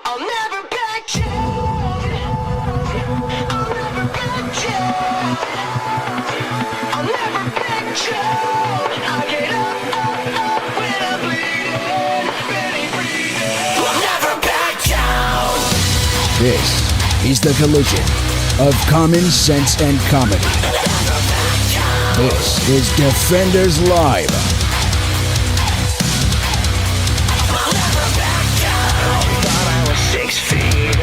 I'll never back down. I'll never back down. I'll never back down. I get up when I'm bleeding, really bleeding. I'll never back down. This is the collision of common sense and comedy. This is Defenders Live. I'll never back down. Thought I was 6 feet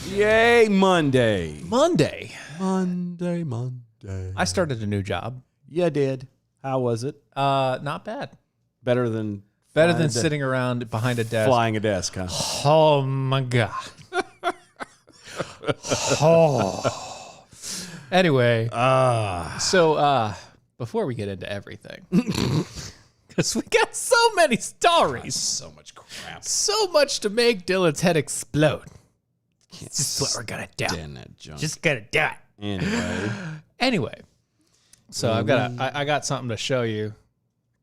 under. Yay, Monday. Monday. Monday. I started a new job. Yeah, did. How was it? Not bad. Better than Sitting around behind a desk. flying a desk, huh? Oh my god. Oh. Anyway, so before we get into everything, because we got so many stories, So much crap. so much to make Dylan's head explode. This is what we're gonna do. Damn that junk. Just gonna do it. Anyway. So I got something to show you.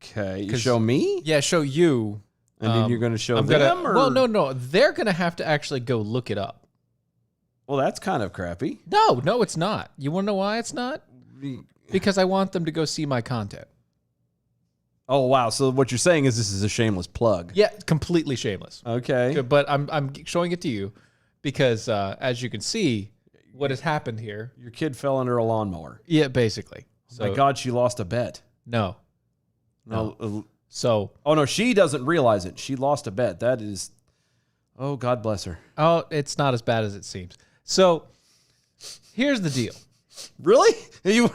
Okay. You 'Cause- show me? Yeah, show you. And then you're going to show I'm them? gonna. or? Well, no. They're gonna have to actually go look it up. Well, that's kind of crappy. No, it's not. You want to know why it's not? Because I want them to go see my content. Oh, wow. So what you're saying is this is a shameless plug. Yeah, completely shameless. Okay. But I'm showing it to you because as you can see, what has happened here. Your kid fell under a lawnmower. Yeah, basically. Oh my God, she lost a bet. No. So. Oh, no, she doesn't realize it. She lost a bet. That is, oh, God bless her. Oh, it's not as bad as it seems. So, here's the deal. Really? You?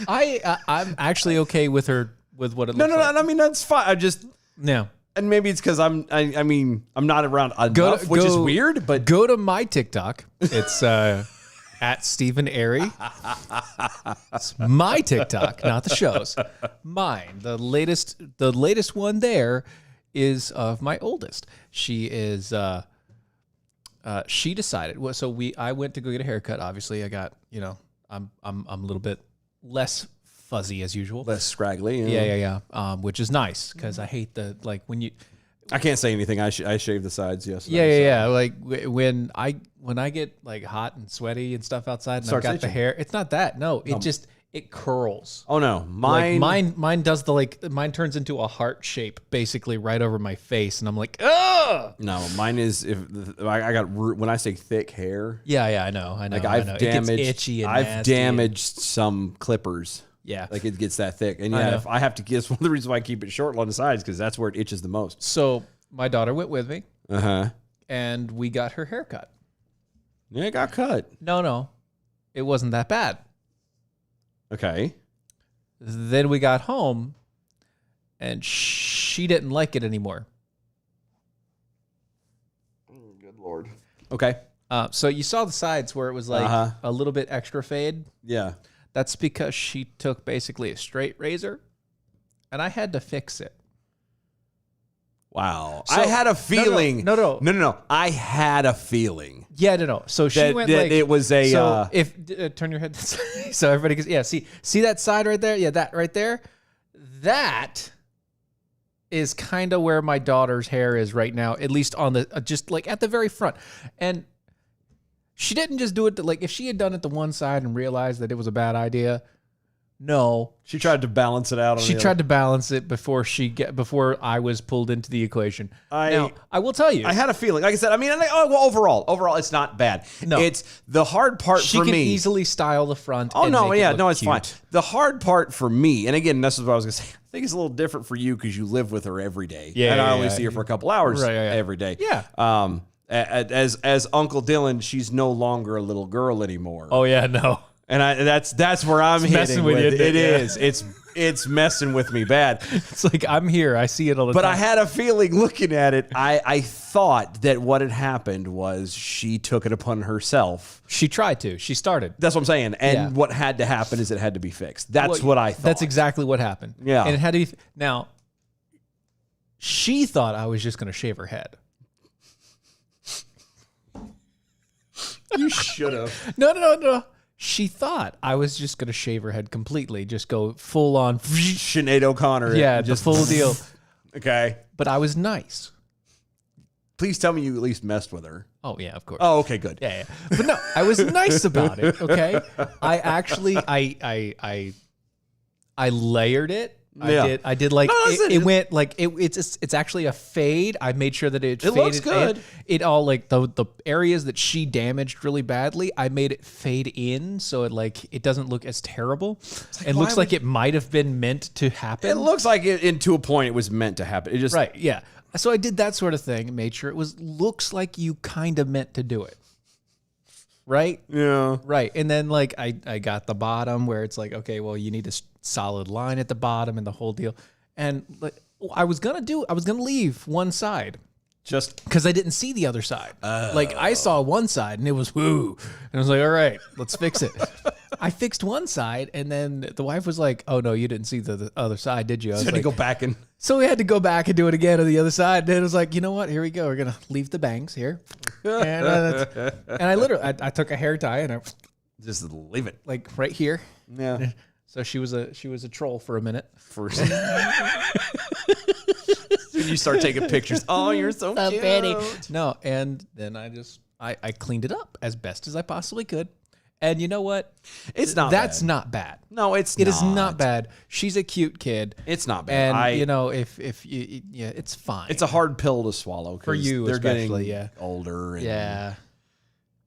I'm actually okay with her with what it No, looks no, like. no. I mean, that's fine. I just, No. and maybe it's because I'm not around enough, which is weird, but Go to my TikTok. It's at Stephen Airy. It's my TikTok, not the show's. Mine. The latest one there is of my oldest. She is she decided. Well, so I went to go get a haircut. Obviously, I got, I'm a little bit less fuzzy as usual. less scraggly. Yeah. Which is nice because I hate when you. I can't say anything. I shaved the sides yesterday. Yeah. Like when I get like hot and sweaty and stuff outside, and I've Starts got the itching. hair. It's not that. No, it curls. Oh no, mine. Mine does mine turns into a heart shape basically right over my face, and I'm like, ugh. No, mine is I got when I say thick hair. Yeah. I know. Like I know. I've It gets damaged. itchy and I've nasty damaged some clippers. Yeah. Like it gets that thick, and I yeah, know. if I have to. Guess one of the reasons why I keep it short on the sides because that's where it itches the most. So my daughter went with me, And we got her haircut. yeah, it got cut. No, it wasn't that bad. Okay. Then we got home, and she didn't like it anymore. Good Lord. Okay. So you saw the sides where it was like a little bit extra fade. Yeah. That's because she took basically a straight razor, and I had to fix it. Wow. So- I had a feeling. No. I had a feeling. Yeah, no. So she That- went that like it was a, So if turn your head, so everybody can. Yeah, see that side right there. Yeah, that right there. That is kind of where my daughter's hair is right now, at least on the just like at the very front. And she didn't just do it if she had done it to one side and realized that it was a bad idea. No, She tried to balance it out. she tried to balance it before I was pulled into the equation. Now, I will tell you, I had a feeling. Like I said, I mean, overall, it's not bad. No. It's the hard part she for can me. Easily style the front. Oh and no, make it yeah, look no, it's cute. fine. The hard part for me, and again, this is what I was gonna say. I think it's a little different for you because you live with her every day. Yeah, and I yeah, only yeah. see her for a couple hours Right, yeah. every day. Yeah. As Uncle Dylan, she's no longer a little girl anymore. Oh yeah, no. And that's where I'm hitting messing with you, It yeah. is. It's messing with me bad. It's like I'm here. I see it all the But time. I had a feeling looking at it, I thought that what had happened was she took it upon herself. She tried to. She started. That's what I'm saying. And Yeah. what had to happen is it had to be fixed. That's Well, what I thought. That's exactly what happened. Yeah. And it had to be. Now, she thought I was just going to shave her head. You should have. No. She thought I was just gonna shave her head completely, just go full on. Sinead O'Connor. Yeah, just the full deal. Okay. But I was nice. Please tell me you at least messed with her. Oh yeah, of course. Oh, okay, good. Yeah. But no, I was nice about it. Okay. I actually, I layered it. Yeah. I did like No, listen, it went like it's actually a fade. I made sure that it faded. looks good. It all like the areas that she damaged really badly. I made it fade in so it doesn't look as terrible. It why looks like would- it might have been meant to happen. It looks like it, to a point, it was meant to happen. It just Right. Yeah. So I did that sort of thing and made sure it looks like you kind of meant to do it. Right. Yeah. Right. And then like I got the bottom where it's like, okay, well, you need a solid line at the bottom and the whole deal. And like, I was going to leave one side Just because I didn't see the other side. Like I saw one side and it was woo. And I was like, all right, let's fix it. I fixed one side and then the wife was like, oh no, you didn't see the other side, did you? I was had to like, go back and so we had to go back and do it again on the other side. And it was like, you know what? Here we go. We're going to leave the bangs here. And I literally, I took a hair tie and I just leave it. like right here. Yeah. So she was a troll for a minute. First. You start taking pictures. Oh, you're so cute. No, and then I cleaned it up as best as I possibly could. And you know what? It's not That's bad. not bad. No, it's It is not bad. She's a cute kid. It's not bad. And you know, if you yeah, it's fine. It's a hard pill to swallow 'cause For you they're especially, getting yeah. older. And yeah.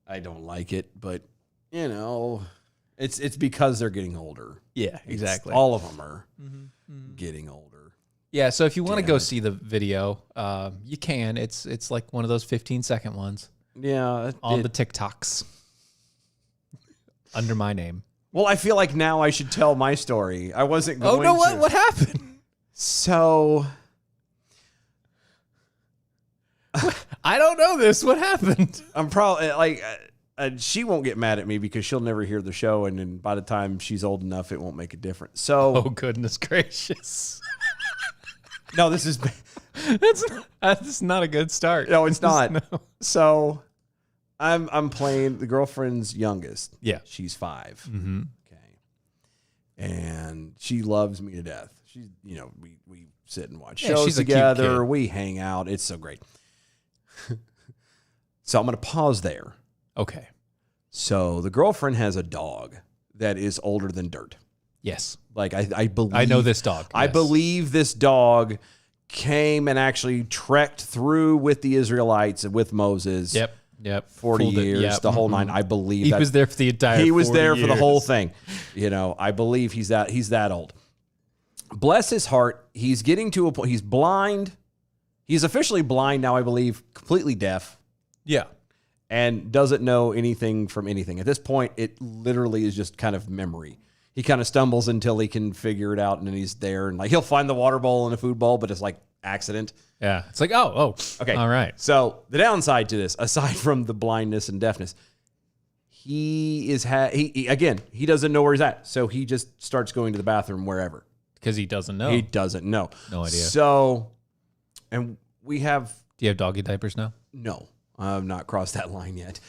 I don't like it, but you know, it's because they're getting older. Yeah, exactly. All of them are getting older. Yeah, so if you want to go see the video, you can. It's like one of those 15-second ones Yeah. on the TikToks under my name. Well, I feel like now I should tell my story. I wasn't going Oh no! to. What happened? So I don't know this. What happened? I'm probably like, she won't get mad at me because she'll never hear the show, and then by the time she's old enough, it won't make a difference. So Oh goodness gracious! no, this is That's not a good start. no, it's not. No. So I'm playing the girlfriend's youngest. Yeah. She's 5. Mm-hmm. Okay, and she loves me to death. She's we sit and watch Yeah, shows she's a cute together. kid. We hang out. It's so great. So I'm going to pause there. Okay. So the girlfriend has a dog that is older than dirt. Yes. Like I believe I know this dog. I Yes. believe this dog came and actually trekked through with the Israelites and with Moses. Yep. Yep. 40 Fooled it. years, Yep. the whole Mhm. 9. I believe He that was there for the entire. he was 40 there for the whole years. thing. I believe he's that old. Bless his heart. He's getting to a point. He's blind. He's officially blind now, I believe, completely deaf, Yeah. and doesn't know anything from anything. At this point, it literally is just kind of memory. He kind of stumbles until he can figure it out, and then he's there. And like he'll find the water bowl and a food bowl, but it's like accident. Yeah. It's like oh Okay. all right. So the downside to this, aside from the blindness and deafness, he doesn't know where he's at. So he just starts going to the bathroom wherever. Because he doesn't know. He doesn't know. No idea. So, and we have Do you have doggy diapers now? no. I've not crossed that line yet.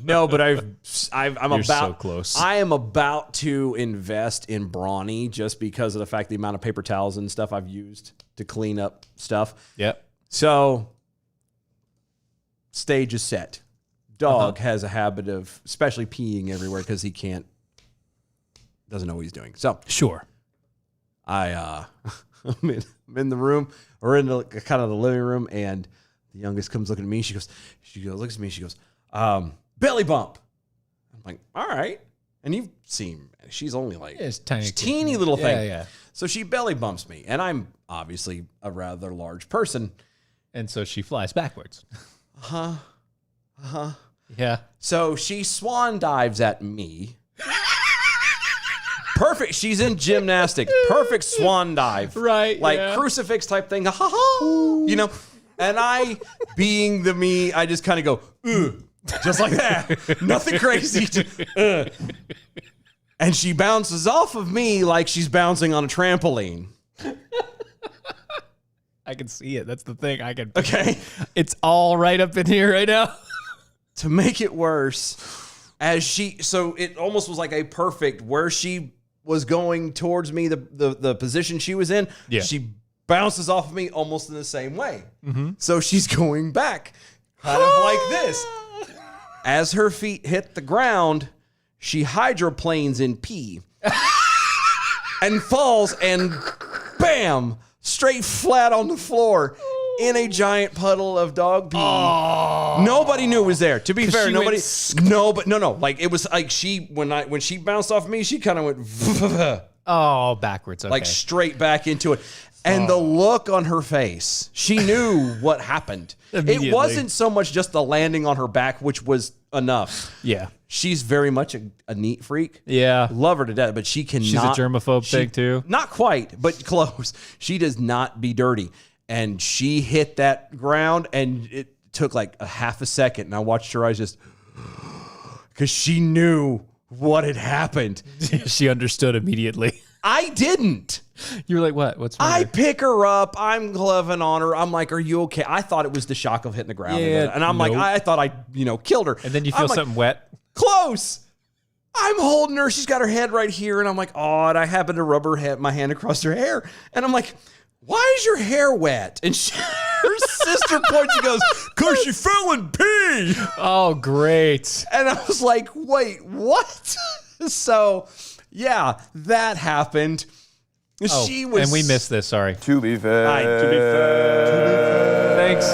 No, but I'm You're about so close. I am about to invest in Brawny just because of the amount of paper towels and stuff I've used to clean up stuff. Yep. So, stage is set. Dog has a habit of, especially peeing everywhere because he doesn't know what he's doing. So, Sure. I'm in the room or in the kind of the living room, and the youngest comes looking at me. She goes, looks at me. She goes, belly bump. I'm like, all right. And you've seen, she's only like It's tiny. she's kid. teeny little thing. Yeah, yeah. So she belly bumps me, and I'm obviously a rather large person. And so she flies backwards. Yeah. So she swan dives at me. Perfect. She's in gymnastics. Perfect swan dive. Right, Like yeah. crucifix type thing. Ha ha. And I, being the me, I just kind of go, ugh, just like that. Nothing crazy. And she bounces off of me like she's bouncing on a trampoline. I can see it. That's the thing. I can. Okay. It's all right up in here right now. To make it worse, So it almost was like a perfect where she was going towards me, the position she was in. Yeah. She bounces off of me almost in the same way. So she's going back kind of like this. As her feet hit the ground, she hydroplanes in pee and falls and bam, straight flat on the floor in a giant puddle of dog pee. Nobody knew it was there. To be fair, she nobody. went No. Like it was like when she bounced off me, she kind of went Oh, backwards. Okay. like straight back into it. And the look on her face, she knew what happened. Immediately. It wasn't so much just the landing on her back, which was enough. yeah. She's very much a neat freak. Yeah. Love her to death, but she cannot. She's a germaphobe thing too. Not quite, but close. She does not be dirty. And she hit that ground, and it took like a half a second. And I watched her eyes just, because she knew what had happened. She understood immediately. I didn't. You were like, what? What's wrong? I pick her up. I'm gloving on her. I'm like, are you okay? I thought it was the shock of hitting the ground. Yeah, And I'm like, nope. I thought I, killed her. And then you I'm feel like, something wet. close. I'm holding her. She's got her head right here. And I'm like, oh, and I happen to rub my hand across her hair. And I'm like, why is your hair wet? And her sister points and goes, because she fell in pee. Oh, great. And I was like, wait, what? So, yeah, that happened. Oh, She was. and we missed this. Sorry. To be fair. To be fair. Thanks.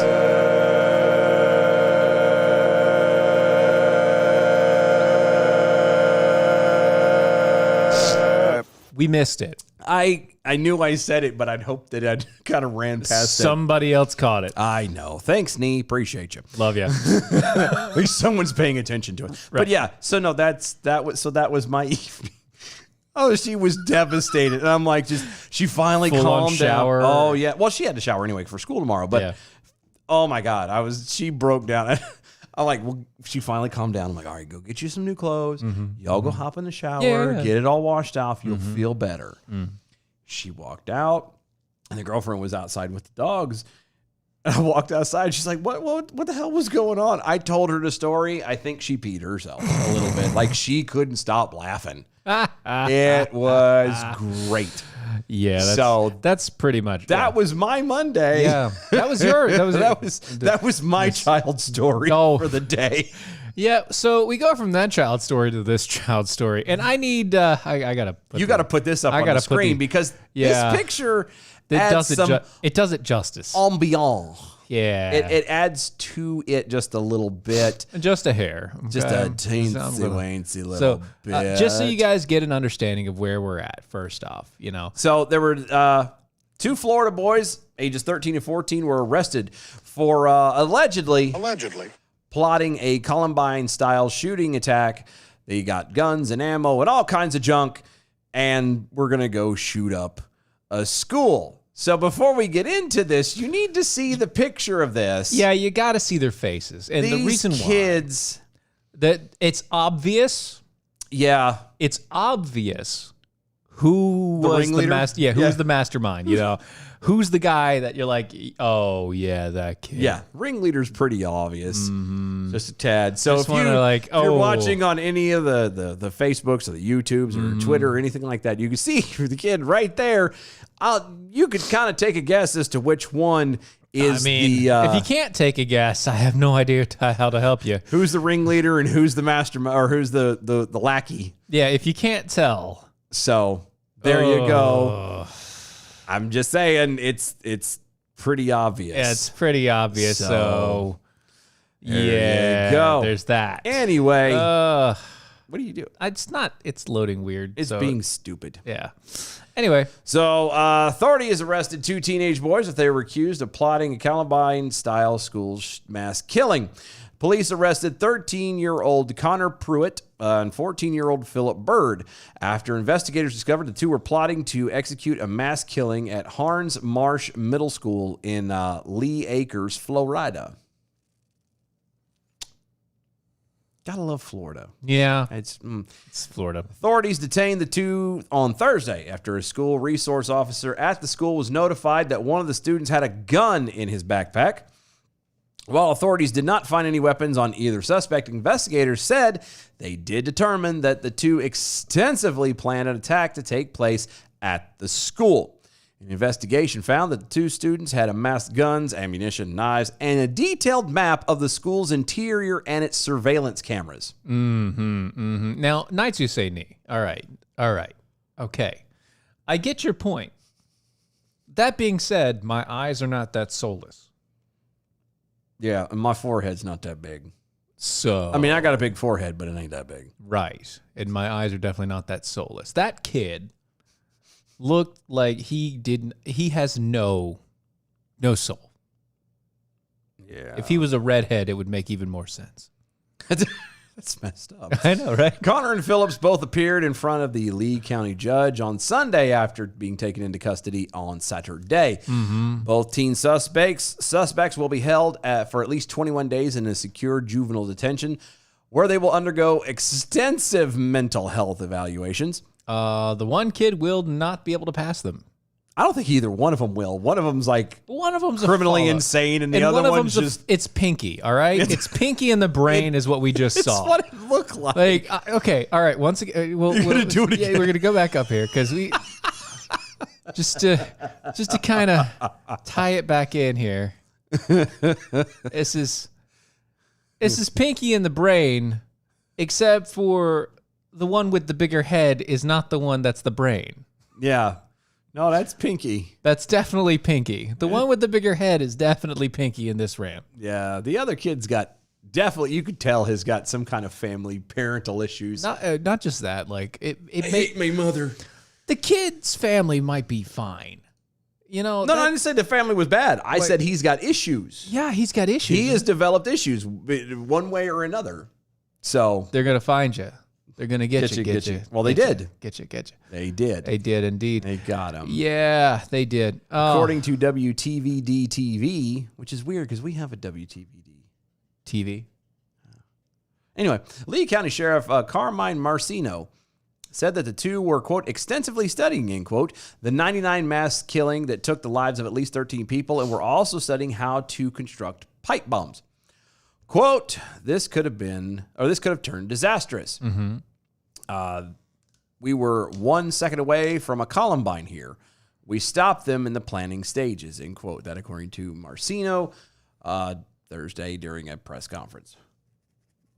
We missed it. I knew I said it, but I'd hoped that I'd kind of ran past it. Somebody else caught it. I know. Thanks, Nee. Appreciate you. Love you. At least someone's paying attention to it. But yeah, so no, that was my evening. Oh, she was devastated. And I'm like, she finally Full-on calmed shower. down. Oh, yeah. Well, she had to shower anyway for school tomorrow. But Yeah. oh my God, she broke down. I'm like, well, she finally calmed down. I'm like, all right, go get you some new clothes. Y'all go hop in the shower, Yeah. get it all washed off. You'll feel better. She walked out, and the girlfriend was outside with the dogs. And I walked outside. She's like, what the hell was going on? I told her the story. I think she peed herself a little bit. Like, she couldn't stop laughing. It was great. Yeah. That's pretty much That was my Monday. Yeah. That was your. That was my child story Oh. for the day. Yeah. So we go from that child story to this child story, and I need. I gotta. You got to put this up on the screen because Yeah. this picture It adds does some it does it justice. ambiance. Yeah. It adds to it just a little bit. Just a hair. Just okay? a teensy So I'm gonna- weensy little So, bit. just so you guys get an understanding of where we're at, first off, So there were two Florida boys, ages 13 and 14, were arrested for allegedly plotting a Columbine-style shooting attack. They got guns and ammo and all kinds of junk, and we're going to go shoot up a school. So before we get into this, you need to see the picture of this. Yeah, you got to see their faces, and These the reason kids, why that it's obvious. yeah, It's obvious who The was the ringleader? master. Yeah, who's the mastermind? Who's the guy that you're like, oh yeah, that kid. yeah, ringleader's pretty obvious, just a tad. So Just if wanna, like, if you're oh. watching on any of the Facebooks or the YouTubes or Twitter or anything like that, you can see the kid right there. You could kind of take a guess as to which one is if you can't take a guess, I have no idea how to help you. who's the ringleader and who's the mastermind or who's the lackey. Yeah, if you can't tell, So there you go. I'm just saying it's pretty obvious. yeah, it's pretty obvious. So, there you go. there's that. Anyway, what do you do? It's loading weird. It's so- being stupid. yeah. Anyway, So, authority has arrested two teenage boys if they were accused of plotting a Columbine-style school mass killing. Police arrested 13-year-old Connor Pruitt and 14-year-old Philip Bird after investigators discovered the two were plotting to execute a mass killing at Harns Marsh Middle School in Lee Acres, Florida. Gotta love Florida. yeah, It's Florida. Authorities detained the two on Thursday after a school resource officer at the school was notified that one of the students had a gun in his backpack. While authorities did not find any weapons on either suspect, investigators said they did determine that the two extensively planned an attack to take place at the school. An investigation found that the two students had amassed guns, ammunition, knives, and a detailed map of the school's interior and its surveillance cameras. Now, Knights Who Say Knee. All right. Okay. I get your point. That being said, my eyes are not that soulless. Yeah, and my forehead's not that big. So, I mean, I got a big forehead, but it ain't that big. right. And my eyes are definitely not that soulless. That kid looked like he has no soul. Yeah. If he was a redhead, it would make even more sense. That's messed up. I know, right? Connor and Phillips both appeared in front of the Lee County judge on Sunday after being taken into custody on Saturday. Both teen suspects will be held for at least 21 days in a secure juvenile detention where they will undergo extensive mental health evaluations. The one kid will not be able to pass them. I don't think either one of them will. One of them's like One of them's criminally a follow-up. insane, and the other one's just... it's Pinky. All right, it's Pinky in the brain is what we just It's saw. what it looked like. Like, okay, all right. Once again, we'll gonna do it Yeah, again. we're gonna go back up here because we just to kind of tie it back in here. This is Pinky in the brain, except for the one with the bigger head is not the one that's the brain. Yeah. No, that's Pinky. That's definitely Pinky. The one with the bigger head is definitely Pinky in this ramp. Yeah, the other kid's got definitely, you could tell, has got some kind of family parental issues. Not just that. Like it I hate my mother. the kid's family might be fine. You know. No, I didn't say the family was bad. I said he's got issues. Yeah, he's got issues. He has developed issues one way or another. So They're gonna find you. They're gonna get you. Well, they did. Get you. They did. They did indeed. They got him. Yeah, they did. Oh, According to WTVD TV, which is weird because we have a WTVD. TV. Anyway, Lee County Sheriff Carmine Marcino said that the two were, quote, extensively studying, end quote, the 99 mass killing that took the lives of at least 13 people and were also studying how to construct pipe bombs. Quote, this could have turned disastrous. We were 1 second away from a Columbine here. We stopped them in the planning stages, end quote. That according to Marcino Thursday during a press conference.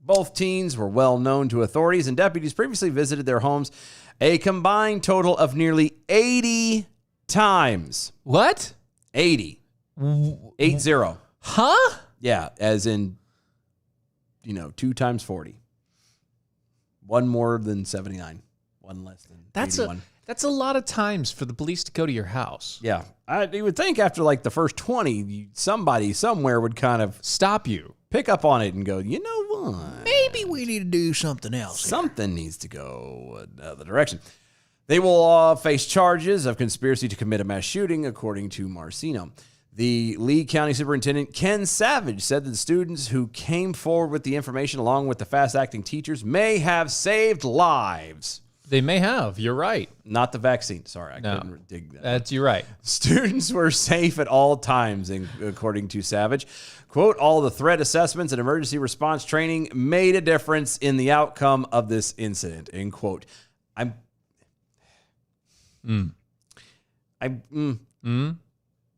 Both teens were well known to authorities, and deputies previously visited their homes a combined total of nearly 80 times. What? 80. 80. Huh? Yeah, as in, 2 times 40. One more than 79. One less than 81. That's a lot of times for the police to go to your house. Yeah. You would think after like the first 20, somebody somewhere would kind of Stop you. pick up on it and go, you know what? Maybe we need to do something else. Something needs to go another direction. They will face charges of conspiracy to commit a mass shooting, according to Marcino. The Lee County Superintendent, Ken Savage, said that the students who came forward with the information, along with the fast-acting teachers, may have saved lives. They may have. You're right. Not the vaccine. Sorry, I couldn't dig that. You're right. Students were safe at all times, according to Savage. Quote, all the threat assessments and emergency response training made a difference in the outcome of this incident, end quote. I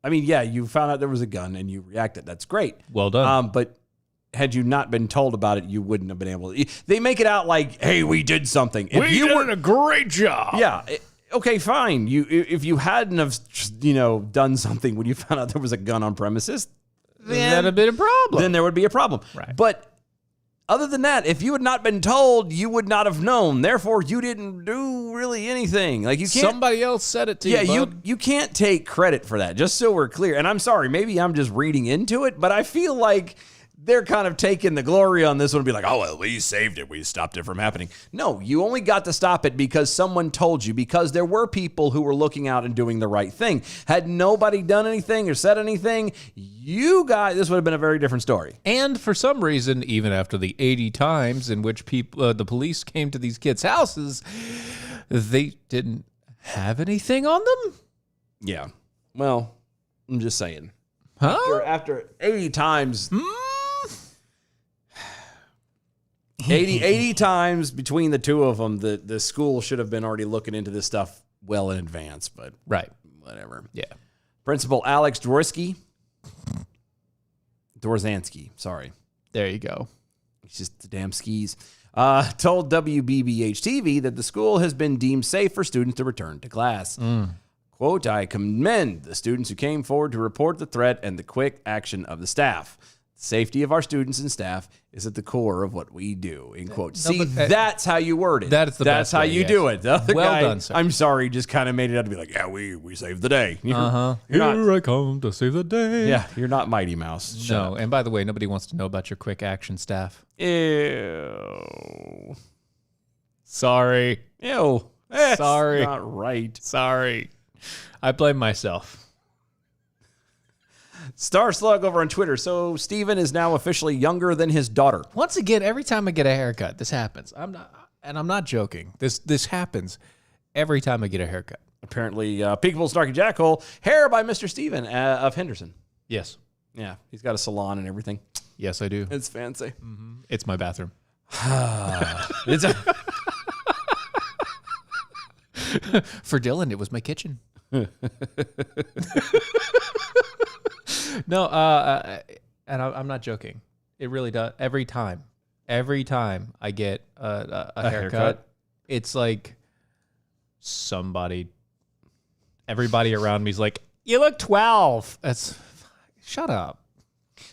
mean, yeah, you found out there was a gun and you reacted. That's great. Well done. But had you not been told about it, you wouldn't have been able to. They make it out like, hey, we did something. If you were a great job. Yeah. Okay, fine. If you hadn't have, done something when you found out there was a gun on premises, That'd have been a problem. then there would be a problem. Right. But other than that, if you had not been told, you would not have known. Therefore, you didn't do really anything. Like you can't. Somebody else said it to you. Yeah, bud. you can't take credit for that. Just so we're clear. And I'm sorry, maybe I'm just reading into it, but I feel like they're kind of taking the glory on this one and be like, oh, well, we saved it. We stopped it from happening. No, you only got to stop it because someone told you, because there were people who were looking out and doing the right thing. Had nobody done anything or said anything, you guys, this would have been a very different story. And for some reason, even after the 80 times in which the police came to these kids' houses, they didn't have anything on them? Yeah. Well, I'm just saying. Huh? After 80 times. 80 times between the two of them, the school should have been already looking into this stuff well in advance, but Right. whatever. Yeah. Principal Alex Dworzanski, sorry. There you go. It's just the damn skis. Told WBBH TV that the school has been deemed safe for students to return to class. Quote, I commend the students who came forward to report the threat and the quick action of the staff. The safety of our students and staff is at the core of what we do, end quote. See, but, that's how you word it. That's the That's best how way, you yes. do it. The other Well guy, done, sir. I'm sorry, just kind of made it out to be like, yeah, we saved the day. You're not- Here I come to save the day. yeah, you're not Mighty Mouse. Shut No, and by the way, nobody wants to know about your quick action staff. Ew. Sorry. Ew. That's Sorry. not right. Sorry. I blame myself. Star Slug over on Twitter. So Steven is now officially younger than his daughter. Once again, every time I get a haircut, this happens. I'm not joking. This happens every time I get a haircut. Apparently, Peekable Snarky Jackhole, hair by Mr. Steven of Henderson. Yes. Yeah, he's got a salon and everything. Yes, I do. It's fancy. It's my bathroom. It's a, For Dylan, it was my kitchen. No, and I'm not joking. It really does. Every time I get a haircut, it's like everybody around me is like, "You look 12." Shut up.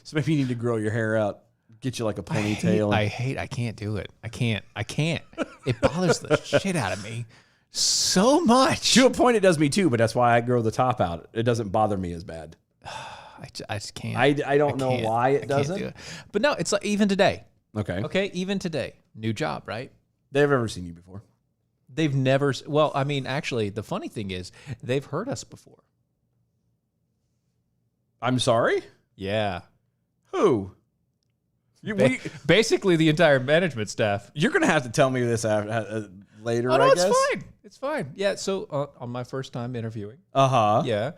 so maybe you need to grow your hair out, get you like a ponytail. I can't do it. I can't. It bothers the shit out of me so much. to a point, it does me too, but that's why I grow the top out. It doesn't bother me as bad. I just can't. I don't know can't. why I it can't doesn't. do it. But no, it's like even today. Okay. Okay, even today, new job, right? They've ever seen you before? They've never. Well, I mean, actually, the funny thing is, they've heard us before. I'm sorry? Yeah. Who? Basically, the entire management staff. You're going to have to tell me this later, Oh no, I it's guess. fine. It's fine. Yeah. So on my first time interviewing, Uh-huh. yeah,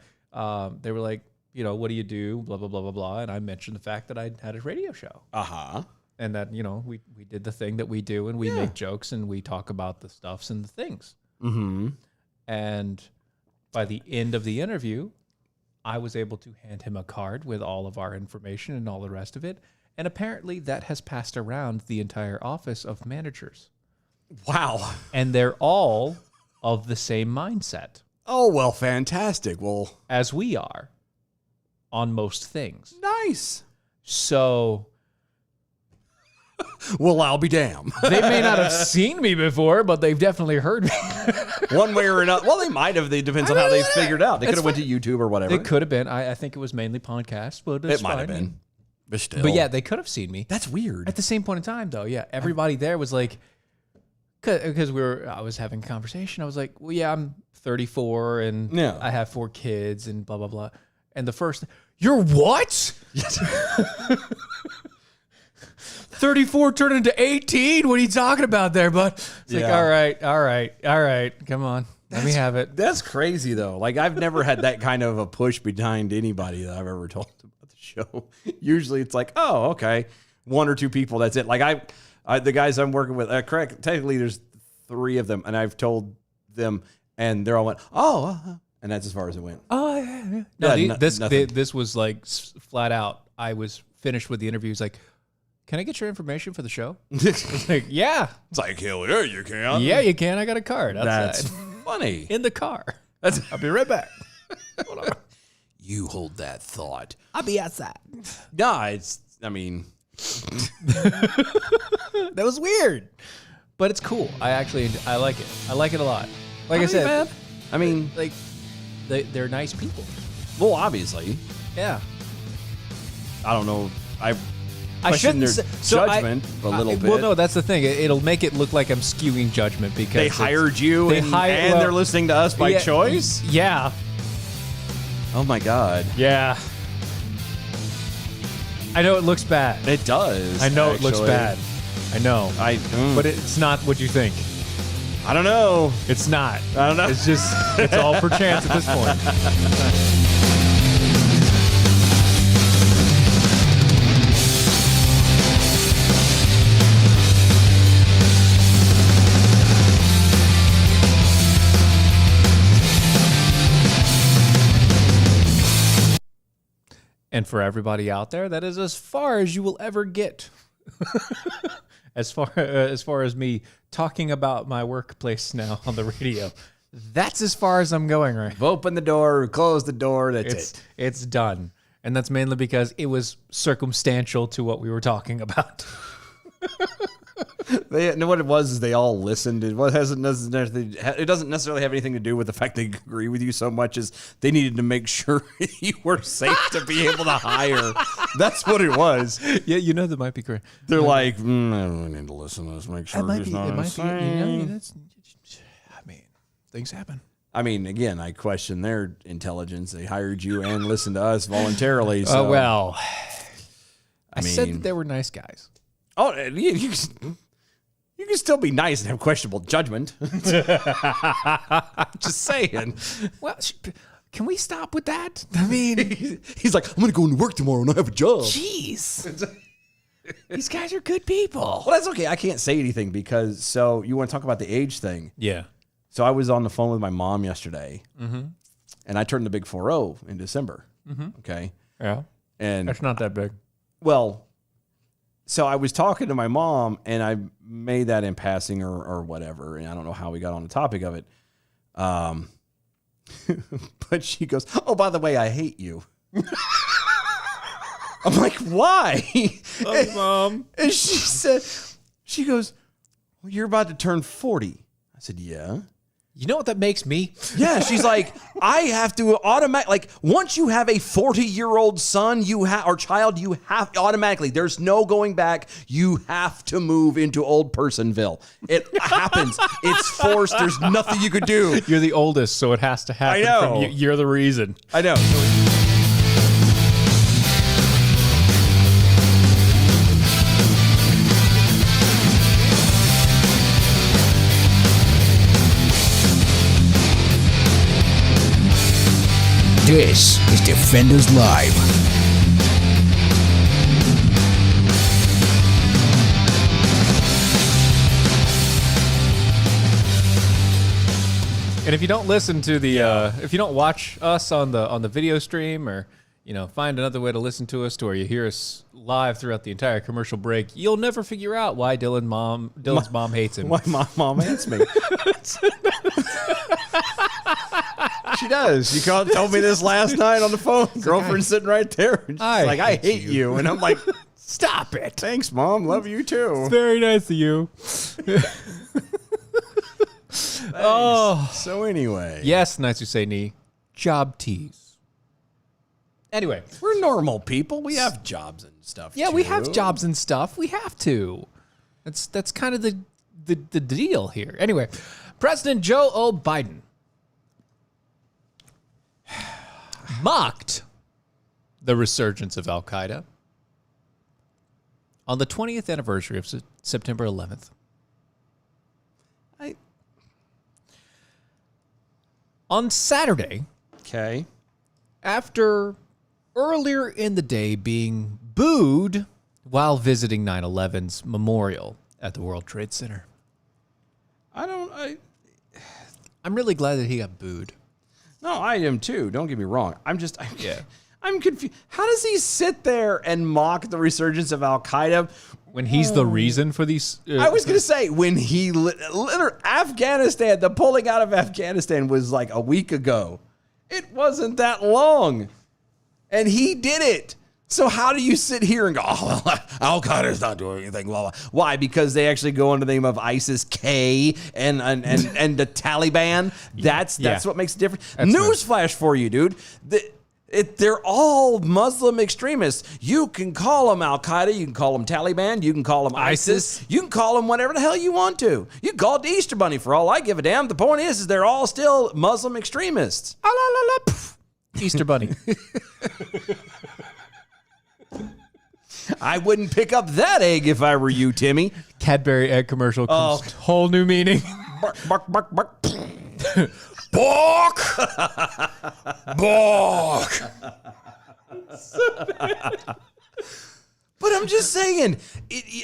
they were like, what do you do? Blah blah blah blah blah, and I mentioned the fact that I had a radio show. Uh-huh. And that, we did the thing that we do, and we make jokes and we talk about the stuffs and the things. Mm-hmm. And by the end of the interview, I was able to hand him a card with all of our information and all the rest of it. And apparently that has passed around the entire office of managers. Wow. And they're all of the same mindset Oh, well, fantastic. Well, as we are on most things. nice. So Well, I'll be damned. they may not have seen me before, but they've definitely heard me. One way or another. Well, they might have. It depends on how they figured out. They could have went to YouTube or whatever. It could have been. I think it was mainly podcast, but it's It might have fine. been. But still. But yeah, they could have seen me. That's weird. At the same point in time, though, yeah, everybody there was like, because I was having a conversation. I was like, well, yeah, I'm 34 and Yeah. I have 4 kids and blah blah blah. And the first, you're what? 34 turned into 18. What are you talking about there, bud? It's like, Yeah. all right. Come on, let me have it. That's crazy, though. Like, I've never had that kind of a push behind anybody that I've ever told about the show. Usually it's like, oh, okay. 1 or 2 people, that's it. Like, I the guys I'm working with, correct, technically there's 3 of them, and I've told them, and they're all went, oh, and that's as far as it went. Oh yeah. No, Yeah, nothing. this was like flat out. I was finished with the interview. He's like, can I get your information for the show? It's Like, yeah, like, hell yeah, you can. yeah, you can. I got a card That's outside funny. in the car. I'll be right back. Hold on. You hold that thought. I'll be outside. No, I mean, That was weird, but it's cool. I like it. I like it a lot. Like I said, I mean, like they're nice people. well, obviously, Yeah. I don't know. I I question shouldn't their say, so judgment a little bit. Well, no, that's the thing. It'll make it look like I'm skewing judgment because They it's- hired you they and, hired- and well, they're listening to us by yeah, choice? Yeah. Oh my God. Yeah. I know it looks bad. It does. I know it looks actually. bad. I know. But it's not what you think. I don't know. It's not. I don't know. It's all for chance at this point. And for everybody out there, that is as far as you will ever get. as far as me talking about my workplace now on the radio, that's as far as I'm going right. Open the door, close the door. That's it. It's done. And that's mainly because it was circumstantial to what we were talking about. What it was is they all listened. It doesn't necessarily have anything to do with the fact they agree with you so much as they needed to make sure you were safe to be able to hire. That's what it was. Yeah, you know that might be correct. They're like, we need to listen to this, make sure he's not insane. I mean, things happen. I mean, again, I question their intelligence. They hired you and listened to us voluntarily. So, Well, I mean- said that they were nice guys. oh, you can still be nice and have questionable judgment. Just saying. Well, can we stop with that? I mean, He's like, I'm going to go into work tomorrow and I have a job. jeez. These guys are good people. Well, that's okay. I can't say anything because, so you want to talk about the age thing. Yeah. So I was on the phone with my mom yesterday, and I turned the big 4-0 in December. Okay. Yeah. And That's not that big. well, so I was talking to my mom, and I made that in passing or whatever, and I don't know how we got on the topic of it. But she goes, "Oh, by the way, I hate you." I'm like, "Why?" Oh, Mom. And she goes, "Well, you're about to turn 40." I said, "Yeah." You know what that makes me? Yeah, she's like, I have to like once you have a 40-year-old son, or child, you have automatically, there's no going back. You have to move into old personville. It happens. It's forced. There's nothing you could do. You're the oldest, so it has to happen. I know. From you. You're the reason. I know. This is Defenders Live. And if you don't listen to the, if you don't watch us on the video stream, or find another way to listen to us, to where you hear us live throughout the entire commercial break, you'll never figure out why Dylan's mom hates him. Why my mom hates me. She does. She told me this last night on the phone. Girlfriend's sitting right there. She's like, I hate you. And I'm like, stop it. Thanks, Mom. Love you too. Very nice of you. Oh. So anyway. Yes, nice to say knee. Job tease. Anyway. We're normal people. We have jobs and stuff. Yeah, we have jobs and stuff. We have to. That's kind of the deal here. Anyway, President Joe O. Biden mocked the resurgence of Al-Qaeda on the 20th anniversary of September 11th. On Saturday, Okay. after earlier in the day being booed while visiting 9/11's memorial at the World Trade Center. I'm really glad that he got booed. No, I am too. Don't get me wrong. I'm confused. How does he sit there and mock the resurgence of Al-Qaeda? When he's the reason for these... I was going to say, when he literally, Afghanistan, the pulling out of Afghanistan was like a week ago. It wasn't that long. And he did it. So how do you sit here and go, oh, well, Al-Qaeda's not doing anything? Blah, blah. Why? Because they actually go under the name of ISIS-K and the Taliban. That's what makes it different. Newsflash for you, dude. They're all Muslim extremists. You can call them Al-Qaeda. You can call them Taliban. You can call them ISIS. You can call them whatever the hell you want to. You can call it the Easter Bunny for all I give a damn. The point is they're all still Muslim extremists. Easter Bunny. I wouldn't pick up that egg if I were you, Timmy. Cadbury egg commercial comes whole new meaning. Bark, bark, bark, bark. Bark! Bark! But I'm just saying,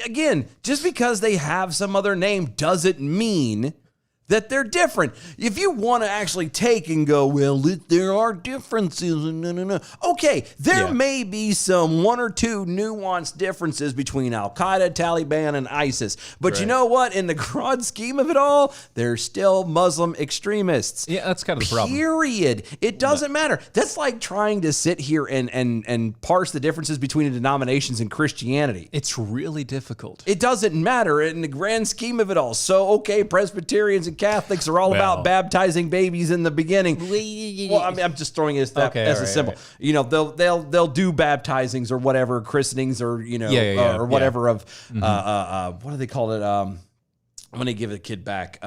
again, just because they have some other name doesn't mean that they're different. If you want to actually take and go, well, there are differences. No. Okay, there may be some 1 or 2 nuanced differences between Al-Qaeda, Taliban, and ISIS. But you know what? In the broad scheme of it all, they're still Muslim extremists. Yeah, that's kind of the problem. Period. It doesn't matter. That's like trying to sit here and parse the differences between the denominations in Christianity. It's really difficult. It doesn't matter in the grand scheme of it all. So, okay, Presbyterians and Catholics are all about baptizing babies in the beginning. Well, I mean, I'm just throwing it as that as a symbol. Right. You know, they'll do baptizings or whatever, christenings or or whatever of what do they call it? When they give a kid back,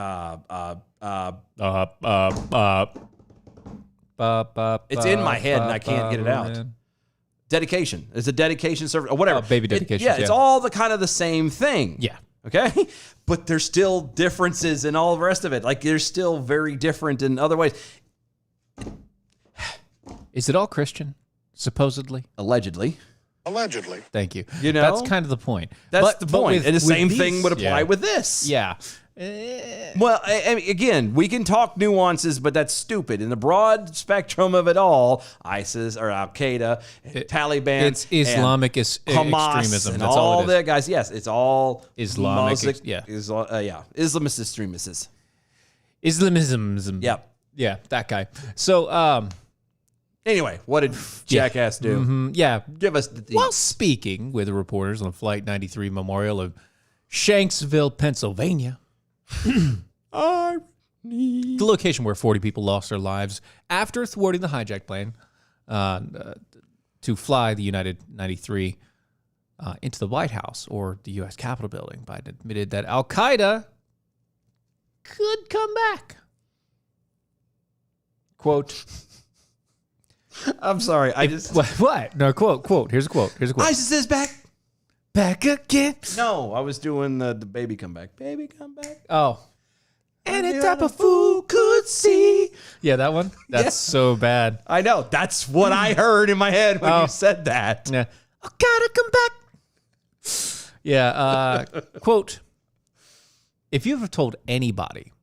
it's in my head and I can't get it out. Dedication. It's a dedication service or whatever. Baby dedication. It's all the kind of the same thing. Yeah. Okay. But there's still differences and all the rest of it. Like they're still very different in other ways. Is it all Christian? Supposedly? Allegedly. Thank you. You know? That's kind of the point. That's the point. And the same these, thing would apply with this. Yeah. Well, I mean, again, we can talk nuances, but that's stupid. In the broad spectrum of it all, ISIS or Al-Qaeda, Taliban, it's Islamic Hamas, extremism. And that's all it is. the guys. Yes, it's all Islamic. Islamist extremists. Islamism. Yep. Yeah, that guy. So, anyway, what did Jackass do? Yeah. Give us the deets. While speaking with reporters on Flight 93 Memorial of Shanksville, Pennsylvania, the location where 40 people lost their lives after thwarting the hijacked plane to fly the United 93 into the White House or the U.S. Capitol building. Biden admitted that Al-Qaeda could come back. Quote. I'm sorry. What? No, quote. Here's a quote. ISIS is back. Back again. No, I was doing the baby come back. Baby come back. Oh. Any type of fool could see. Yeah, that one? That's so bad. I know. That's what I heard in my head when you said that. Yeah. I gotta come back. Yeah. Quote. If you ever told anybody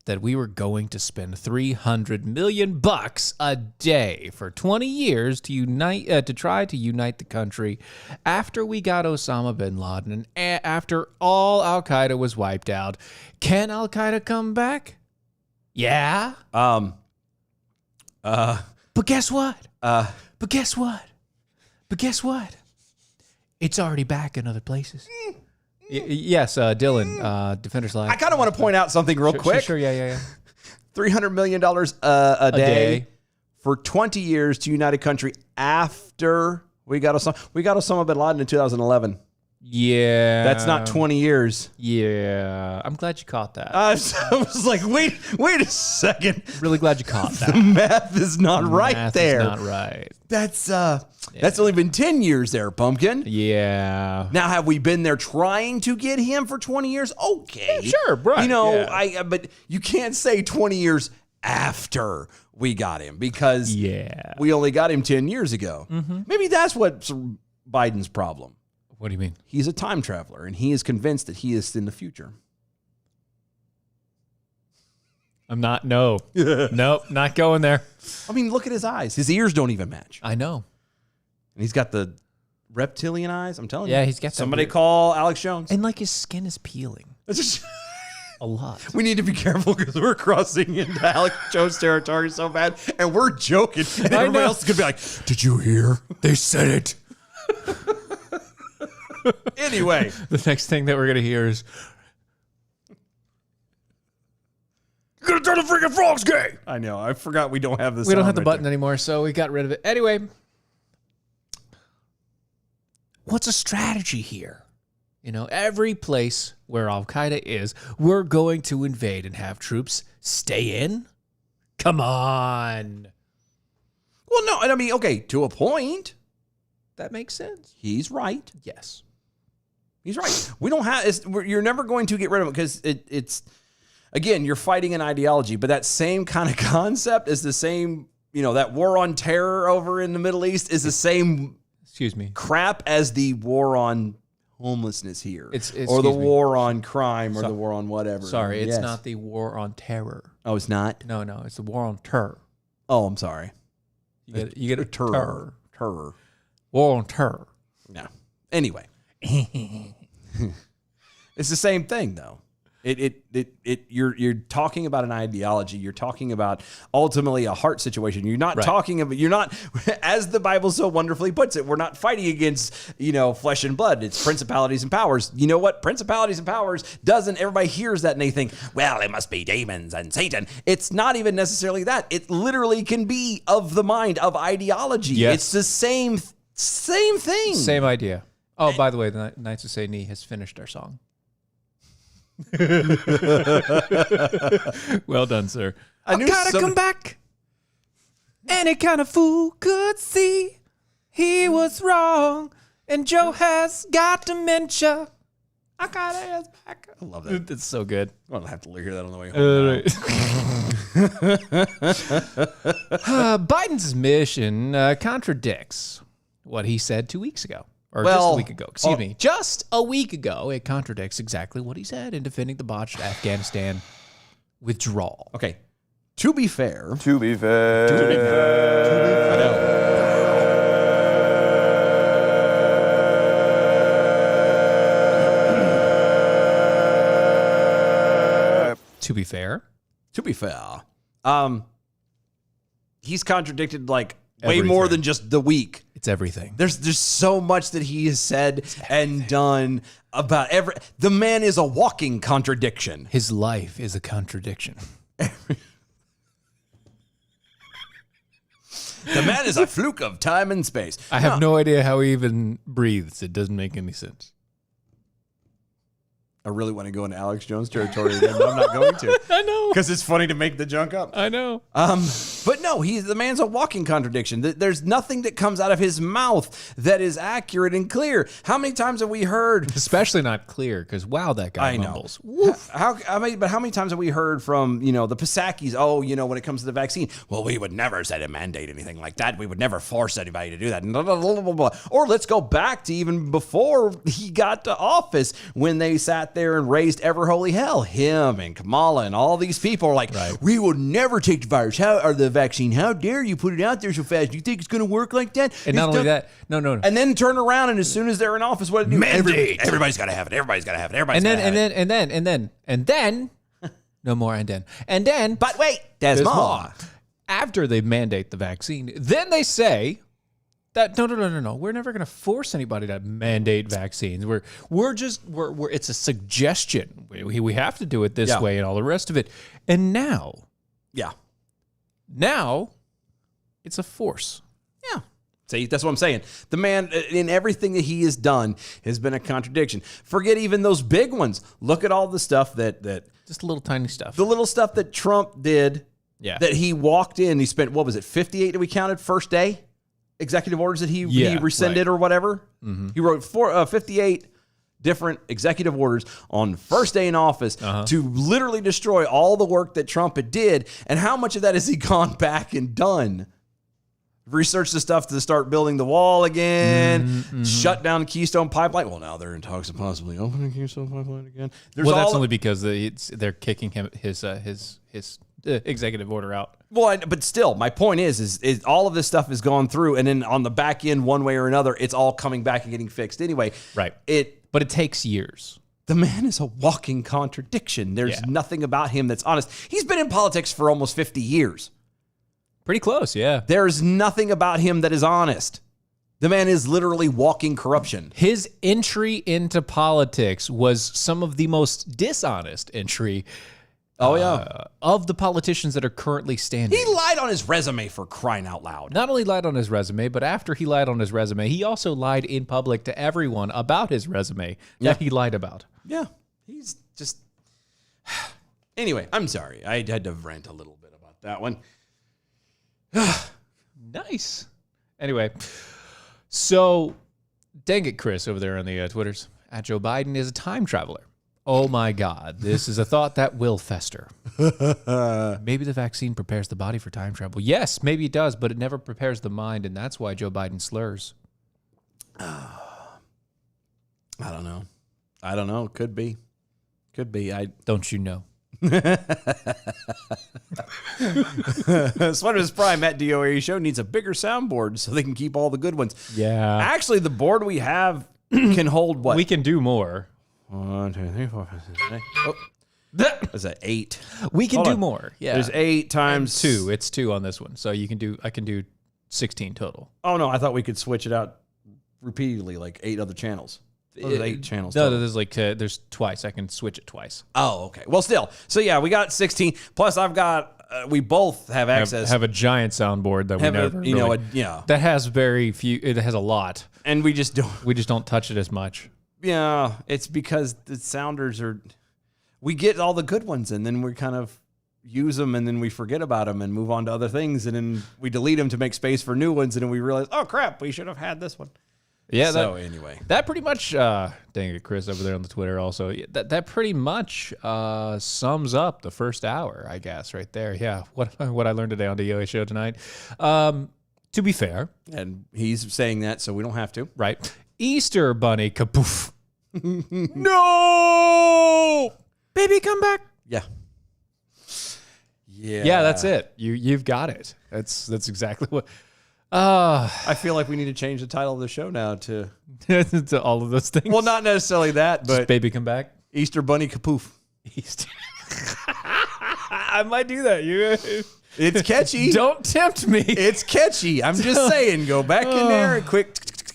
that we were going to spend $300 million a day for 20 years to try to unite the country after we got Osama bin Laden and after all Al-Qaeda was wiped out, can Al-Qaeda come back? Yeah. But guess what? But guess what? It's already back in other places. Yes, Dylan, Defenders Live. I kind of want to point out something real quick. Sure, yeah. $300 million a day for 20 years to unite a country after we got Osama bin Laden in 2011. Yeah. That's not 20 years. Yeah. I'm glad you caught that. I was like, wait a second. Really glad you caught that. The math is not right Math there. is not right. That's only been 10 years there, Pumpkin. Yeah. Now, have we been there trying to get him for 20 years? Okay. Yeah, sure, right. You know, yeah. But you can't say 20 years after we got him because we only got him 10 years ago. Mm-hmm. Maybe that's what's Biden's problem. What do you mean? He's a time traveler, and he is convinced that he is in the future. I'm not. No. Nope, not going there. I mean, look at his eyes. His ears don't even match. I know. And he's got the reptilian eyes. I'm telling you. Yeah, he's got that somebody weird- call Alex Jones. And like his skin is peeling a lot. We need to be careful because we're crossing into Alex Jones territory so bad, and we're joking. And everybody else is gonna be like, "Did you hear? They said it." Anyway, The next thing that we're going to hear is, you're gonna turn the freaking frogs gay. I know. I forgot we don't have this. we don't have the button anymore, so we got rid of it. Anyway, what's a strategy here? You know, every place where Al-Qaeda is, we're going to invade and have troops stay in? Come on. Well, no. I mean, okay, to a point, That makes sense. he's right. Yes. He's right. We don't have. You're never going to get rid of it because it's. Again, you're fighting an ideology, but that same kind of concept is the same. You know, that war on terror over in the Middle East is the same Excuse me. crap as the war on homelessness here, or the excuse me. war on crime, or the war on whatever. Sorry, it's Yes. not the war on terror. Oh, it's not. No, it's the war on terror. Oh, I'm sorry. You get a Terror. War on terror. No. Anyway, it's the same thing, though. You're talking about an ideology. You're talking about ultimately a heart situation. You're not talking about, you're not, as the Bible so wonderfully puts it, we're not fighting against, flesh and blood. It's principalities and powers. You know what? Principalities and powers everybody hears that and they think, well, it must be demons and Satan. It's not even necessarily that. It literally can be of the mind, of ideology. Yes. It's the same thing. Same idea. Oh, by the way, the Knights of St. Knee has finished our song. Well done, sir. I knew gotta come back. Any kind of fool could see he was wrong, and Joe has got dementia. I gotta ask back. I love that. It's so good. I'll have to hear that on the way home. Biden's mission contradicts what he said 2 weeks ago. Or just Well, a week ago. Excuse me. Just a week ago, it contradicts exactly what he said in defending the botched Afghanistan withdrawal. Okay. To be fair. To be fair, He's contradicted like way Everything. more than just the week. it's everything. There's so much that he has said and done about the man is a walking contradiction. His life is a contradiction. The man is a fluke of time and space. I have no idea how he even breathes. It doesn't make any sense. I really want to go into Alex Jones territory again, but I'm not going to. I know. Because it's funny to make the junk up. I know. But no, the man's a walking contradiction. There's nothing that comes out of his mouth that is accurate and clear. How many times have we heard? Especially not clear, because wow, that guy I know. mumbles. How many times have we heard from the Psaki's? Oh, when it comes to the vaccine, well, we would never set a mandate anything like that. We would never force anybody to do that. Blah, blah, blah, blah, blah. Or let's go back to even before he got to office when they sat there and raised ever holy hell. Him and Kamala and all these people are like, we will never take the virus or the vaccine. How dare you put it out there so fast? Do you think it's going to work like that? And not only that, no. And then turn around and as soon as they're in office, what do they do? Mandate. Everybody's got to have it. Everybody's got to have it. Everybody's And got to then, have it. and then, no more and then. But wait, there's more. After they mandate the vaccine, then they say that no. We're never going to force anybody to mandate vaccines. We're it's a suggestion. We have to do it this way and all the rest of it. And now it's a force. Yeah. See, that's what I'm saying. The man, in everything that he has done, has been a contradiction. Forget even those big ones. Look at all the stuff that Just little tiny stuff. the little stuff that Trump did. Yeah. That he walked in. He spent, what was it, 58 that we counted first day? Executive orders that he rescinded or whatever. Mm-hmm. He wrote 58 different executive orders on first day in office to literally destroy all the work that Trump had did. And how much of that has he gone back and done? Research the stuff to start building the wall again, shut down the Keystone Pipeline. Well, now they're in talks of possibly opening Keystone Pipeline again. That's only because they're kicking him his executive order out. Well, but still, my point is all of this stuff has gone through, and then on the back end, one way or another, it's all coming back and getting fixed anyway. Right. But it takes years. The man is a walking contradiction. There's nothing about him that's honest. He's been in politics for almost 50 years. Pretty close, yeah. There's nothing about him that is honest. The man is literally walking corruption. His entry into politics was some of the most dishonest entry of the politicians that are currently standing. He lied on his resume, for crying out loud. Not only lied on his resume, but after he lied on his resume, he also lied in public to everyone about his resume that he lied about. Yeah. He's just... Anyway, I'm sorry. I had to rant a little bit about that one. Nice. Anyway, so dang it, Chris, over there on the Twitters, at Joe Biden is a time traveler. Oh my God, this is a thought that will fester. Maybe the vaccine prepares the body for time travel. Yes, maybe it does, but it never prepares the mind, and that's why Joe Biden slurs. I don't know. Could be. Don't you know? Sweaters Prime at DOA Show needs a bigger soundboard so they can keep all the good ones. Yeah. Actually, the board we have can hold what? We can do more. 1, 2, 3, 4, 5, 6, 7, 8. Oh, that's an 8. We can Hold do on. more. Yeah. There's 8 times 2. It's 2 on this one. So I can do 16 total. Oh no, I thought we could switch it out repeatedly, like 8 other channels. There's 8 channels. No, total. there's like there's twice. I can switch it twice. Oh, okay. Well, still. So yeah, we got 16. Plus, I've got. We both have access. Have a giant soundboard that we Have a- never. you know, really- yeah. That has very few. It has a lot. And we just don't. We just don't touch it as much. Yeah, it's because the sounders are. We get all the good ones, and then we kind of use them, and then we forget about them and move on to other things, and then we delete them to make space for new ones, and then we realize, oh crap, we should have had this one. Yeah. So anyway, That pretty much, dang it, Chris over there on the Twitter also. That pretty much sums up the first hour, I guess, right there. Yeah, what I learned today on the DOA Show tonight. To be fair, and he's saying that, so we don't have to. right? Easter Bunny kapoof. No, baby, come back. Yeah. Yeah. Yeah, that's it. You've got it. That's exactly what. I feel like we need to change the title of the show now to. To all of those things. Well, not necessarily that, Just but baby, come back. Easter Bunny Kapoof. Easter. I might do that. You It's catchy. don't tempt me. It's catchy. I'm just saying, go back in there and quick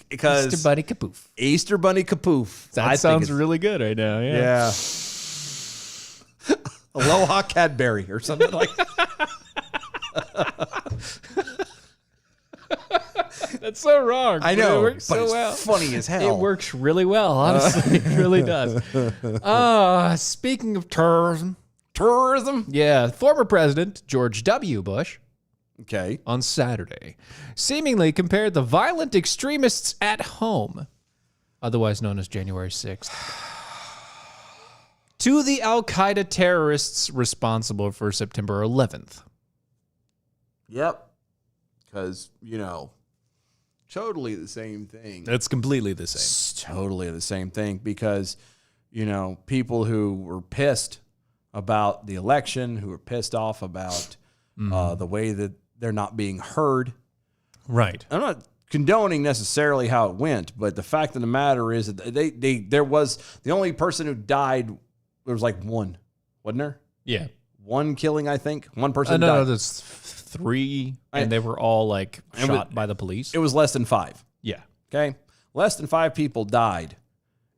because Easter Bunny kapoof. Easter Bunny Kapoof. That I think sounds it's- really good right now. Yeah. Yeah. Aloha Cadbury or something like that. That's so wrong. I but know, It works but so it's well. funny as hell. It works really well, honestly. It really does. Speaking of tourism, Tourism. yeah, former President George W. Bush Okay. on Saturday seemingly compared the violent extremists at home, otherwise known as January 6th, to the Al-Qaeda terrorists responsible for September 11th. Yep. Because, totally the same thing. That's completely the same. It's totally the same thing because, people who were pissed about the election, who were pissed off about the way that they're not being heard. Right. I'm not condoning necessarily how it went, but the fact of the matter is that there was the only person who died. There was like one, wasn't there? Yeah. One killing, I think. One person No, died. there's 3, and they were all like shot by the police. It was less than 5. Yeah. Okay, less than 5 people died,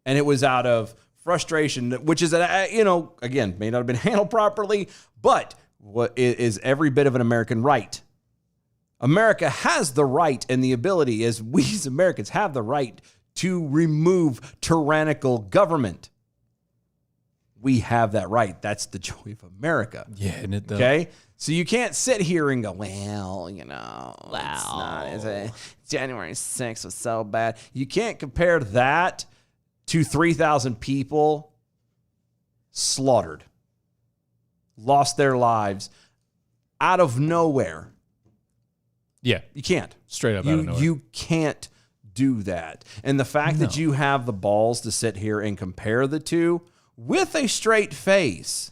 and it was out of frustration, which is again may not have been handled properly, but what is every bit of an American right. America has the right and the ability, as we as Americans have the right to remove tyrannical government. We have that right. That's the joy of America. Yeah, and it, Okay? So you can't sit here and go, well, it's not. January 6th was so bad. You can't compare that to 3,000 people slaughtered, lost their lives out of nowhere. yeah, You can't. straight up out of nowhere. You can't do that. And the fact that you have the balls to sit here and compare the two with a straight face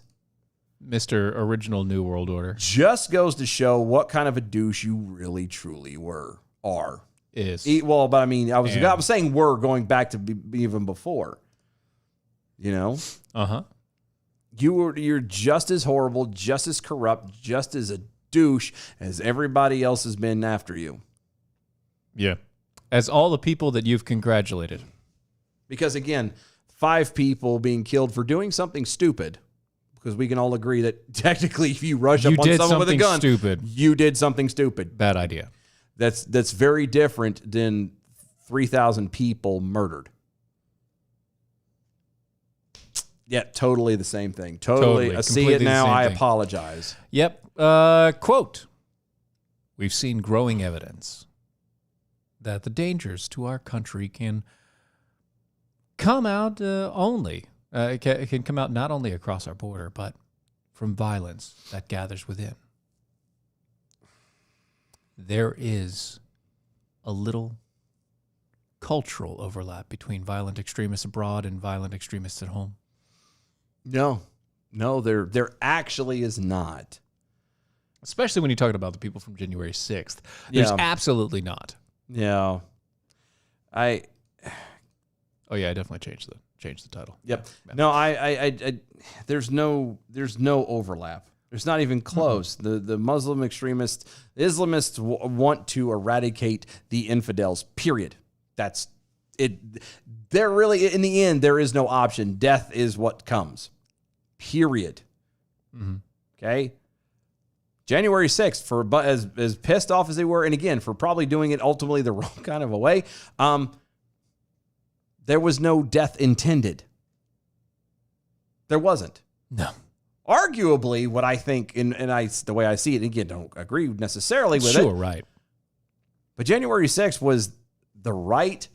Mr. Original New World Order just goes to show what kind of a douche you really truly are. is. Well, but I mean, I was Yeah. saying were going back to be even before. Uh-huh. You're just as horrible, just as corrupt, just as a douche as everybody else has been after you. Yeah. As all the people that you've congratulated. Because again, 5 people being killed for doing something stupid. Because we can all agree that technically, if you rush You up on did someone with a something gun, stupid. you did something stupid. Bad idea. That's very different than 3,000 people murdered. Yeah, totally the same thing. Totally. I see it completely the now. same I thing. apologize. Yep. Quote, we've seen growing evidence that the dangers to our country can come out can come out not only across our border, but from violence that gathers within. There is a little cultural overlap between violent extremists abroad and violent extremists at home? No, there actually is not. Especially when you're talking about the people from January 6th. There's Yeah. absolutely not. Yeah, Oh yeah, I definitely changed the title. Yep. No, I there's no overlap. There's not even close. The Muslim extremists, the Islamists want to eradicate the infidels. Period. That's it. They're really, in the end, there is no option. Death is what comes. Period. Okay. January 6th, for as pissed off as they were, and again, for probably doing it ultimately the wrong kind of a way, there was no death intended. There wasn't. No. Arguably, what I think, and the way I see it, again, don't agree necessarily with Sure, it, right. but January 6th was the right,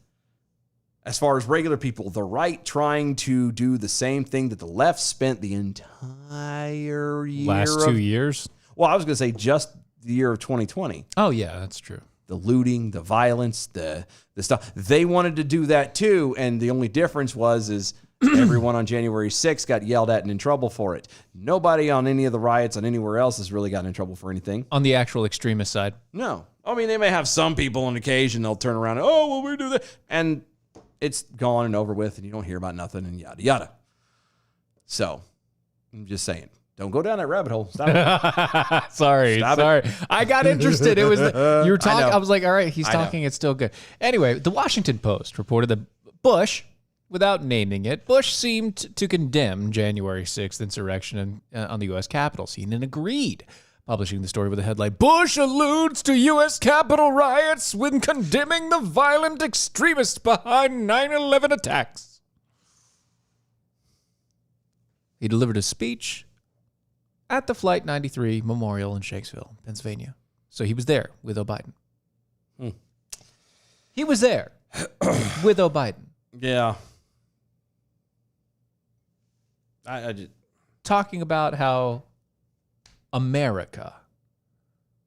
as far as regular people, the right trying to do the same thing that the left spent the entire year Last 2 years? Well, I was going to say just the year of 2020. Oh yeah, that's true. The looting, the violence, the stuff. They wanted to do that too, and the only difference is everyone on January 6th got yelled at and in trouble for it. Nobody on any of the riots on anywhere else has really gotten in trouble for anything. On the actual extremist side. No. I mean, they may have some people on occasion, they'll turn around and, oh, well, we do that. And it's gone and over with, and you don't hear about nothing and yada, yada. So, I'm just saying. Don't go down that rabbit hole. Stop it. sorry. I got interested. It was you were talking. I was like, all right, he's talking. It's still good. Anyway, the Washington Post reported that Bush, without naming it, Bush seemed to condemn January 6th insurrection on the U.S. Capitol scene and agreed, publishing the story with the headline, "Bush alludes to U.S. Capitol riots when condemning the violent extremists behind 9/11 attacks." He delivered a speech at the Flight 93 Memorial in Shanksville, Pennsylvania. So he was there with O'Biden. He was there with O'Biden. Yeah. I just, Talking about how America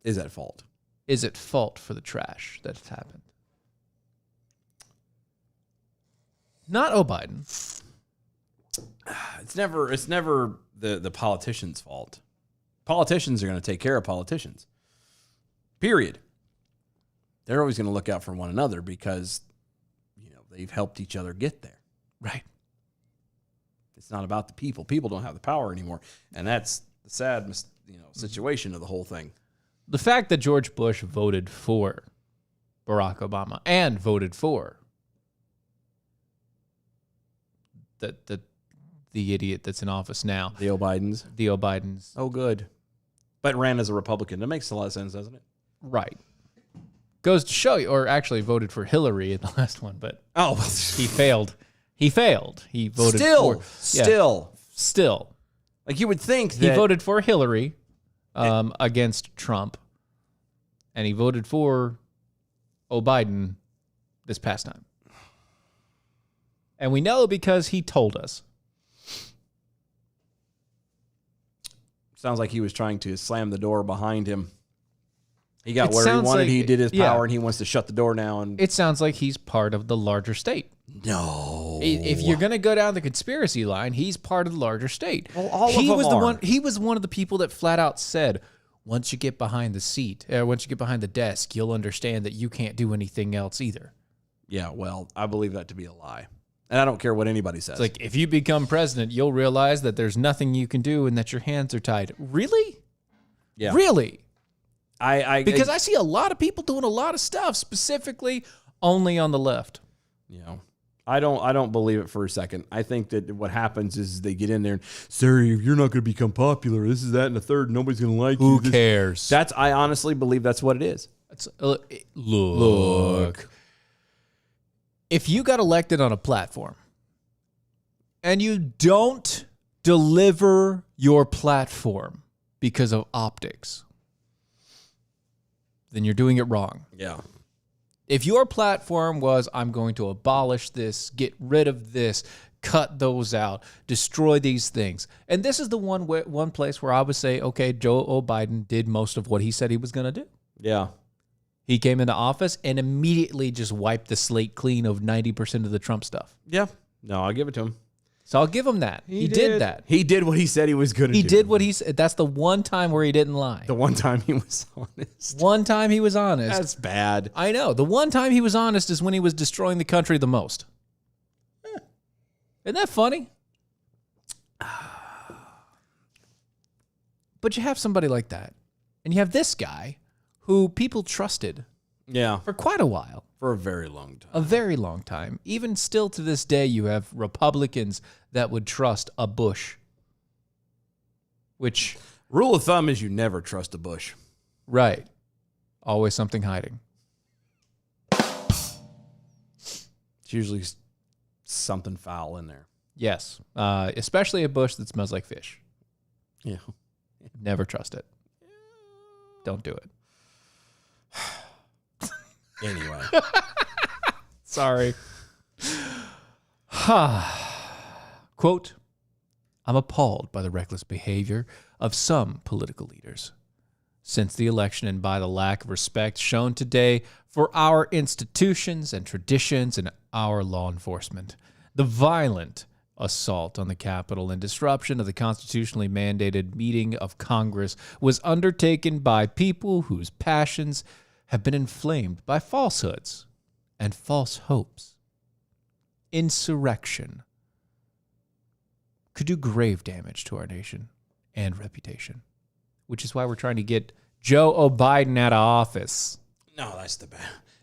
is at fault. is at fault for the trash that's happened. Not O'Biden. It's never the politician's fault. Politicians are going to take care of politicians. Period. They're always going to look out for one another because, they've helped each other get there. Right. It's not about the people. People don't have the power anymore. And that's the sad, situation of the whole thing. The fact that George Bush voted for Barack Obama and voted for the idiot that's in office now, The O'Bidens. the O'Bidens. Oh, good. But ran as a Republican. That makes a lot of sense, doesn't it? Right. Goes to show you, or actually voted for Hillary in the last one, but Oh, he failed. He failed. He voted for... Still. Like you would think that. He voted for Hillary against Trump, and he voted for O'Biden this past time. And we know because he told us. Sounds like he was trying to slam the door behind him. He got It where he sounds wanted. like- He did his yeah. power, and he wants to shut the door now. And It sounds like he's part of the larger state. no, If you're going to go down the conspiracy line, he's part of the larger state. Well, all of he them was are. He was one of the people that flat out said, once you get behind the seat, once you get behind the desk, you'll understand that you can't do anything else either. Yeah, well, I believe that to be a lie, and I don't care what anybody says. It's like, if you become president, you'll realize that there's nothing you can do and that your hands are tied. Really? yeah, Really? because I see a lot of people doing a lot of stuff, specifically only on the left. I don't believe it for a second. I think that what happens is they get in there and, sorry, you're not going to become popular. This is that and the third. Nobody's going to like you. Who cares? I honestly believe that's what it is. Look. If you got elected on a platform and you don't deliver your platform because of optics, then you're doing it wrong. Yeah. If your platform was, I'm going to abolish this, get rid of this, cut those out, destroy these things. And this is the one place where I would say, okay, Joe Biden did most of what he said he was going to do. Yeah. He came into office and immediately just wiped the slate clean of 90% of the Trump stuff. Yeah. No, I'll give it to him. So I'll give him that. He did that. He did what he said he was going to do. He did what he said. That's the one time where he didn't lie. The one time he was honest. One time he was honest. That's bad. I know. The one time he was honest is when he was destroying the country the most. Isn't that funny? But you have somebody like that. And you have this guy who people trusted Yeah. for quite a while. For a very long time. A very long time. Even still to this day, you have Republicans that would trust a Bush. Which, Rule of thumb is you never trust a Bush. right. Always something hiding. It's usually something foul in there. Yes. Especially a Bush that smells like fish. Yeah. Never trust it. Don't do it. Anyway. Sorry. Quote, I'm appalled by the reckless behavior of some political leaders since the election and by the lack of respect shown today for our institutions and traditions and our law enforcement. The violent assault on the Capitol and disruption of the constitutionally mandated meeting of Congress was undertaken by people whose passions have been inflamed by falsehoods and false hopes. Insurrection could do grave damage to our nation and reputation, which is why we're trying to get Joe Biden out of office. No, that's the bad.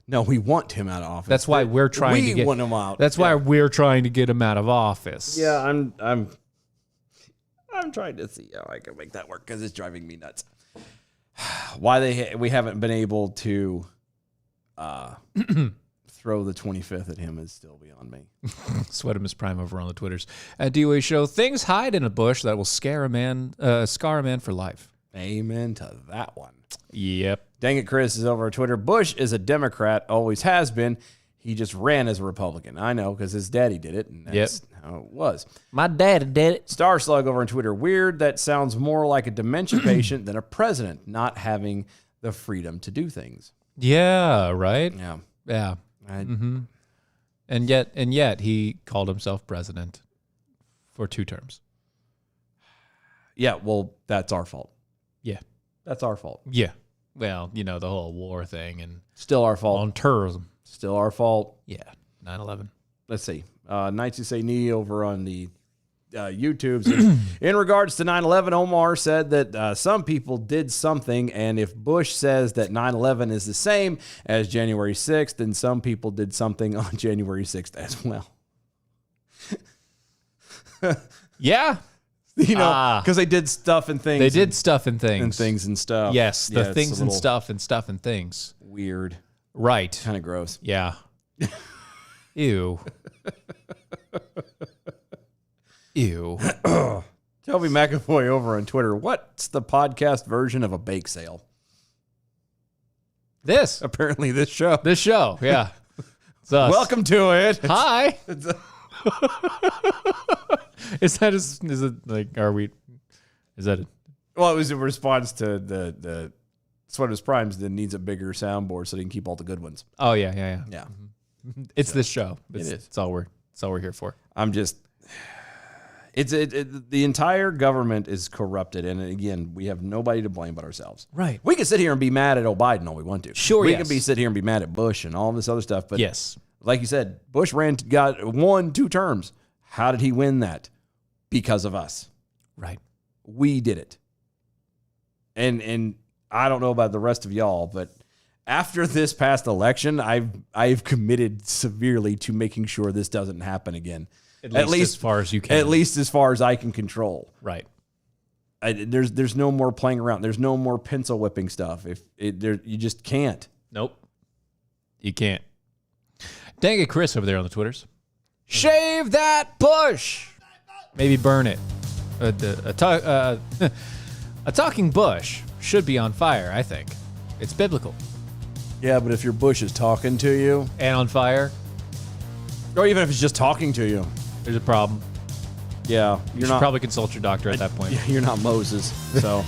No, we want him out of office. That's why we're trying to get We want him out. That's why we're trying to get him out of office. Yeah, I'm trying to see how I can make that work because it's driving me nuts. Why we haven't been able to throw the 25th at him is still beyond me. Sweat him his prime over on the Twitters. At DOA Show, things hide in a bush that will scar a man for life. Amen to that one. Yep. Dang it, Chris is over on Twitter. Bush is a Democrat, always has been. He just ran as a Republican. I know because his daddy did it, and that's how it was. My daddy did it. Star Slug over on Twitter. Weird. That sounds more like a dementia patient than a president not having the freedom to do things. Yeah, right? Yeah. Yeah. And yet he called himself president for 2 terms. Yeah, well, that's our fault. Yeah. That's our fault. Yeah. Well, you know, the whole war thing and Still our fault. on tourism. Still our fault. Yeah. 9/11. Let's see. Nights You Say Knee over on the YouTubes. In regards to 9/11, Omar said that some people did something, and if Bush says that 9/11 is the same as January 6th, then some people did something on January 6th as well. Yeah. You know, because they did stuff and things. They did stuff and things. and things and stuff. Yes, the Yeah, it's things a and little stuff and stuff and things. Weird. Right. Kind of gross. Yeah. Ew. Ew. Toby McAvoy over on Twitter. What's the podcast version of a bake sale? This. Apparently this show. This show. Yeah. It's us. Welcome to it. Hi. Is it like, are we, is that it? Well, it was in response to the Sweaters Primes that needs a bigger soundboard so they can keep all the good ones. Oh, yeah. Yeah. It's this show. It's, is. It's all we're here for. I'm just, the entire government is corrupted. And again, we have nobody to blame but ourselves. Right. We can sit here and be mad at Biden all we want to. Sure, We yes. can sit here and be mad at Bush and all this other stuff. But Yes. like you said, Bush won 2 terms. How did he win that? Because of us. Right. We did it. And I don't know about the rest of y'all, but after this past election, I've committed severely to making sure this doesn't happen again. At least as far as you can. At least as far as I can control. Right. There's no more playing around. There's no more pencil whipping stuff. You just can't. Nope. You can't. Dang it, Chris over there on the Twitters. Shave that bush. Maybe burn it. A talking bush should be on fire, I think. It's biblical. Yeah, but if your bush is talking to you, And on fire, or even if it's just talking to you, there's a problem. Yeah, You you're should not probably consult your doctor at that point. You're not Moses, so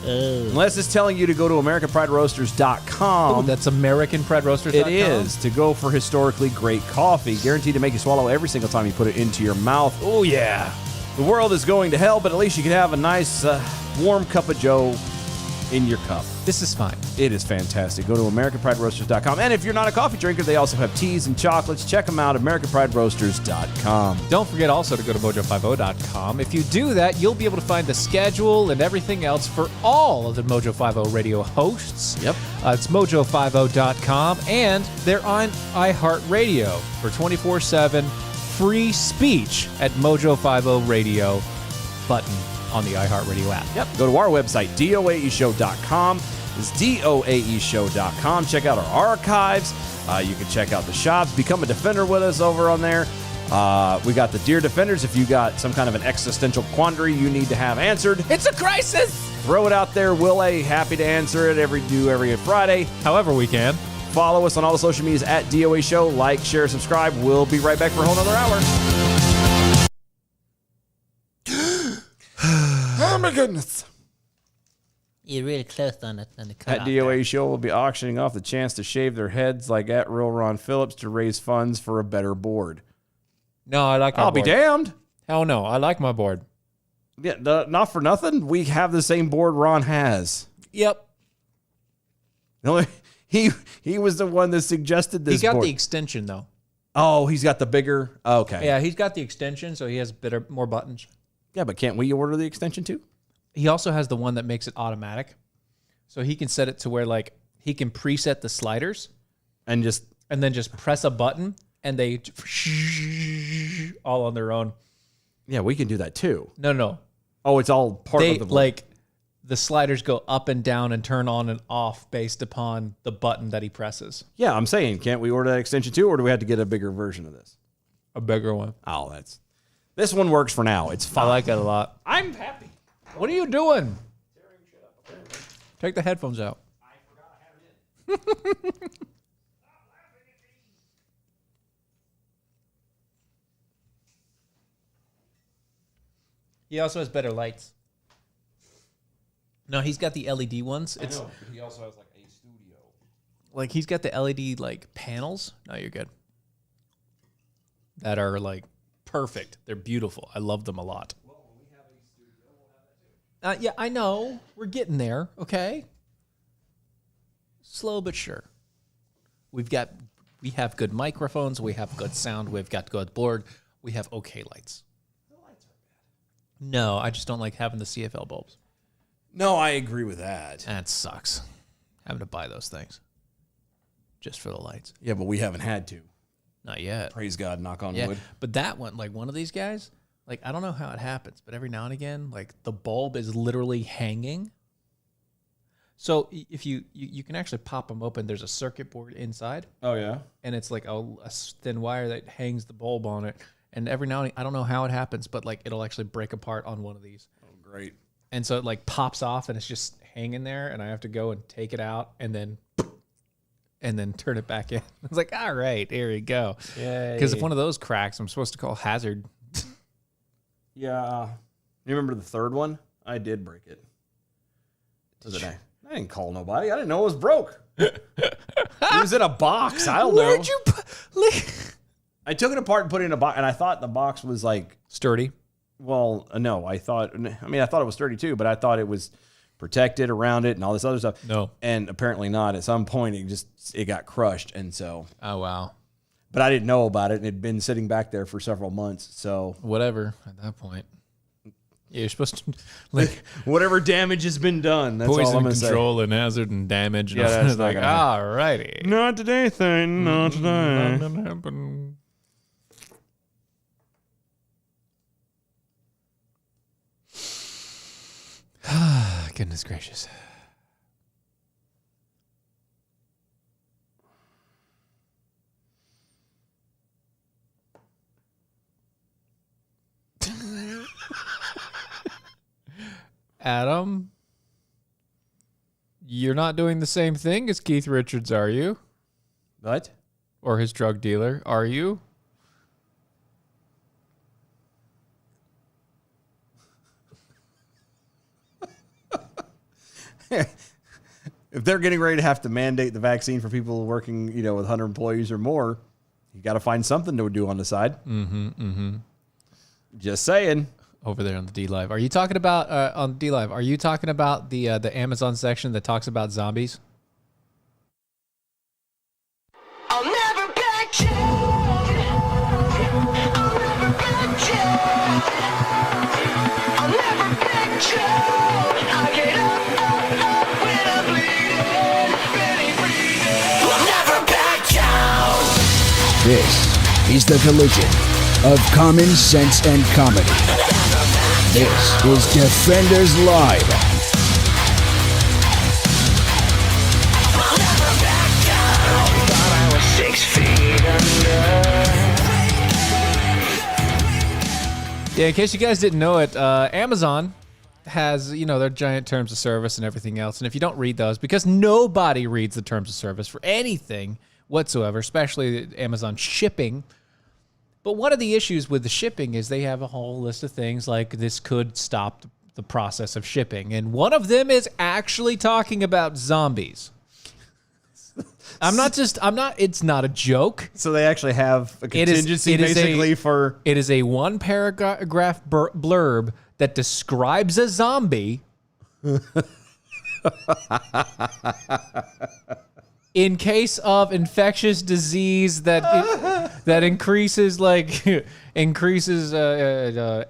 unless it's telling you to go to AmericanPrideRoasters.com. Oh, that's AmericanPrideRoasters.com. It is to go for historically great coffee, guaranteed to make you swallow every single time you put it into your mouth. Oh yeah, the world is going to hell, but at least you can have a nice warm cup of Joe in your cup. This is fine. It is fantastic. Go to AmericanPrideRoasters.com. And if you're not a coffee drinker, they also have teas and chocolates. Check them out, AmericanPrideRoasters.com. Don't forget also to go to Mojo50.com. If you do that, you'll be able to find the schedule and everything else for all of the Mojo50 radio hosts. Yep. It's Mojo50.com, and they're on iHeartRadio for 24/7 free speech at Mojo50 Radio button on the iHeartRadio app. Yep. Go to our website, DOAEshow.com. It's DOAEshow.com. Check out our archives. You can check out the shops. Become a defender with us over on there. We got the Dear Defenders. If you got some kind of an existential quandary you need to have answered, It's a crisis! throw it out there. We'll be happy to answer it every Friday. However we can. Follow us on all the social medias at DOA Show. Like, share, subscribe. We'll be right back for a whole nother hour. Oh my goodness. You're really close on the At cutoff. DOA Show, we'll be auctioning off the chance to shave their heads like at Real Ron Phillips to raise funds for a better board. No, I like my I'll be board. damned. Hell no, I like my board. Yeah, not for nothing. We have the same board Ron has. Yep. The only- He was the one that suggested this He got board. the extension, though. Oh, he's got the bigger. Okay. Yeah, he's got the extension, so he has more buttons. Yeah, but can't we order the extension too? He also has the one that makes it automatic. So he can set it to where, like, he can preset the sliders And just and then just press a button and they all on their own. yeah, we can do that too. No. Oh, it's all part They, of the board. like, the sliders go up and down and turn on and off based upon the button that he presses. Yeah, I'm saying, can't we order that extension too, or do we have to get a bigger version of this? A bigger one. Oh, this one works for now. It's fine. I like it a lot. I'm happy. What are you doing? Take the headphones out. He also has better lights. No, he's got the LED ones. It's He also has like a studio. like he's got the LED like panels. No, you're good. That are like perfect. They're beautiful. I love them a lot. Yeah, I know. We're getting there. Okay. Slow but sure. We have good microphones. We have good sound. We've got good board. We have okay lights. The lights are bad. No, I just don't like having the CFL bulbs. No, I agree with that. That sucks. Having to buy those things just for the lights. Yeah, but we haven't had to. Not yet. Praise God, knock on Yeah, wood. but that one, like one of these guys, like I don't know how it happens, but every now and again, like the bulb is literally hanging. So if you can actually pop them open, there's a circuit board inside, Oh yeah. and it's like a thin wire that hangs the bulb on it. And every now and again, I don't know how it happens, but like it'll actually break apart on one of these. Oh great. And so it like pops off and it's just hanging there, and I have to go and take it out and then turn it back in. It's like, all right, here we go. Because if one of those cracks, I'm supposed to call hazard. Yeah. You remember the third one? I did break it. I didn't call nobody. I didn't know it was broke. It was in a box. I don't know. Where'd you put? I took it apart and put it in a box, and I thought the box was like, Sturdy. well, no. I thought it was sturdy too, but I thought it was protected around it and all this other stuff. No. And apparently not. At some point, it got crushed, and so. Oh, wow. But I didn't know about it, and it had been sitting back there for several months. So Whatever at that point. Yeah, you're supposed to like whatever damage has been done, that's all I'm poison gonna say. control and hazard and damage. And Yeah, all that's that. not Like, gonna all righty. Not today, thing. Not today. Nothing happened. Goodness gracious. Adam, you're not doing the same thing as Keith Richards, are you? What? Or his drug dealer, are you? if they're getting ready to have to mandate the vaccine for people working, with 100 employees or more, you got to find something to do on the side. Just saying. Over there on the D Live. Are you talking about on D Live? Are you talking about the Amazon section that talks about zombies? I'll never back down. I'll never back down. I'll never back down. I get up when I'm bleeding, really bleeding. I'll never back down. This is the collision of common sense and comedy. This is Defenders Live. Thought I was 6 feet under. Yeah, in case you guys didn't know it, Amazon has, their giant terms of service and everything else. And if you don't read those, because nobody reads the terms of service for anything whatsoever, especially Amazon shipping. But one of the issues with the shipping is they have a whole list of things like this could stop the process of shipping. And one of them is actually talking about zombies. It's not a joke. So they actually have a contingency for... It is a one paragraph blurb that describes a zombie in case of infectious disease that increases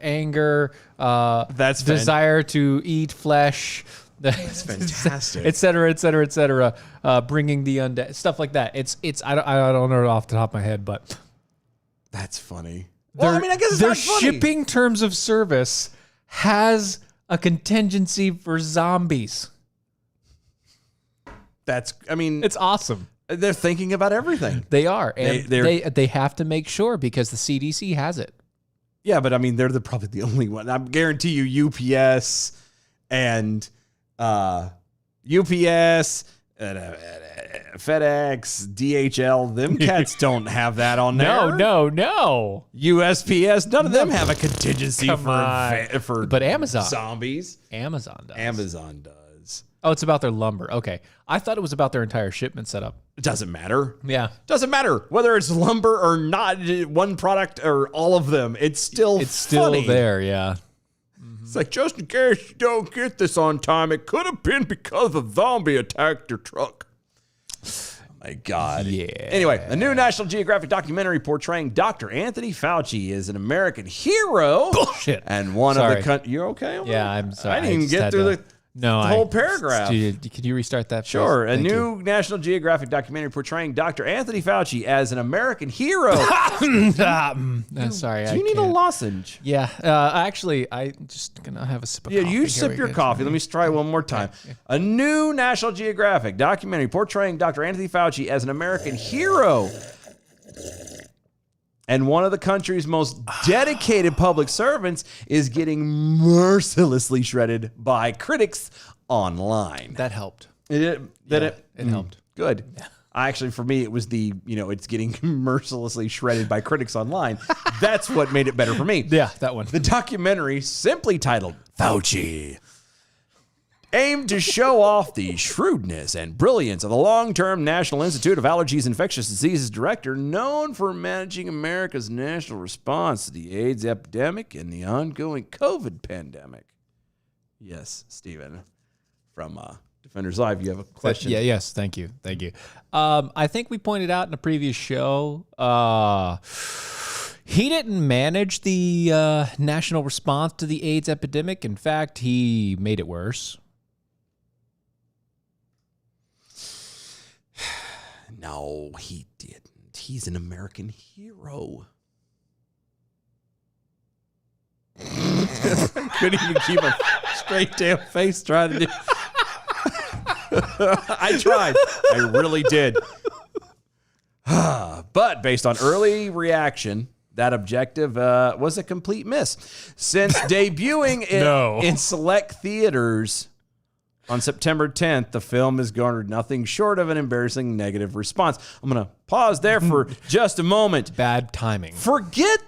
anger, That's desire to eat flesh. That's fantastic. Et cetera, et cetera, et cetera. Bringing the undead, stuff like that. I don't know it off the top of my head, but That's funny. Well, I guess it's their not funny. shipping terms of service has a contingency for zombies. It's awesome. They're thinking about everything. They are, and They're- they have to make sure because the CDC has it. Yeah, but they're probably the only one. I guarantee you UPS and FedEx, DHL, them cats don't have that on there. No. USPS, none of them have a contingency Come on. for But Amazon. zombies. Amazon does. Amazon does. Oh, it's about their lumber. Okay. I thought it was about their entire shipment setup. It doesn't matter. Yeah. Doesn't matter whether it's lumber or not, one product or all of them. It's still funny. There, yeah. It's like, just in case you don't get this on time, it could have been because a zombie attacked your truck. Oh my God. Yeah. Anyway, a new National Geographic documentary portraying Dr. Anthony Fauci as an American hero. Bullshit. And one Sorry. of the you're okay? Yeah, I'm sorry. I didn't even just get had through to- the whole paragraph. Can you restart that? Sure. please? A Thank you. new National Geographic documentary portraying Dr. Anthony Fauci as an American hero. Sorry. Do you need a lozenge? Yeah. Actually, I just gonna have a sip of Yeah, coffee. you Here sip we your go. coffee. Let me try one more time. A new National Geographic documentary portraying Dr. Anthony Fauci as an American hero. And one of the country's most dedicated public servants is getting mercilessly shredded by critics online. That helped. It helped. Good. Actually, for me, it was it's getting mercilessly shredded by critics online. That's what made it better for me. Yeah, that one. The documentary, simply titled Fauci, aimed to show off the shrewdness and brilliance of the long-term National Institute of Allergies and Infectious Diseases director, known for managing America's national response to the AIDS epidemic and the ongoing COVID pandemic. Yes, Stephen, from Defenders Live, you have a question. Yes. Thank you. I think we pointed out in a previous show, he didn't manage the national response to the AIDS epidemic. In fact, he made it worse. No, he didn't. He's an American hero. Couldn't even keep a straight damn face trying to do. I tried. I really did. But based on early reaction, that objective was a complete miss. Since debuting in select theaters on September 10th, the film has garnered nothing short of an embarrassing negative response. I'm going to pause there for just a moment. Bad timing. Forget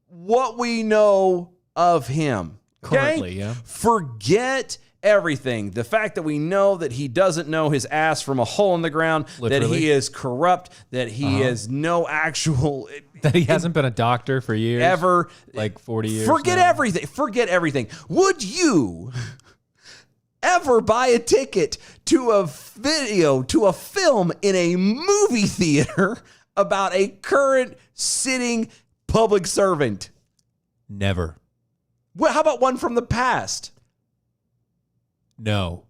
what we know of him. Okay? Currently, yeah. Forget everything. The fact that we know that he doesn't know his ass from a hole in the ground, that Literally. he is corrupt, that he is no actual That he hasn't been a doctor for years. ever. Like 40 years. Forget now. everything. Forget everything. Would you ever buy a ticket to a film in a movie theater about a current sitting public servant? Never. Well, how about one from the past? No.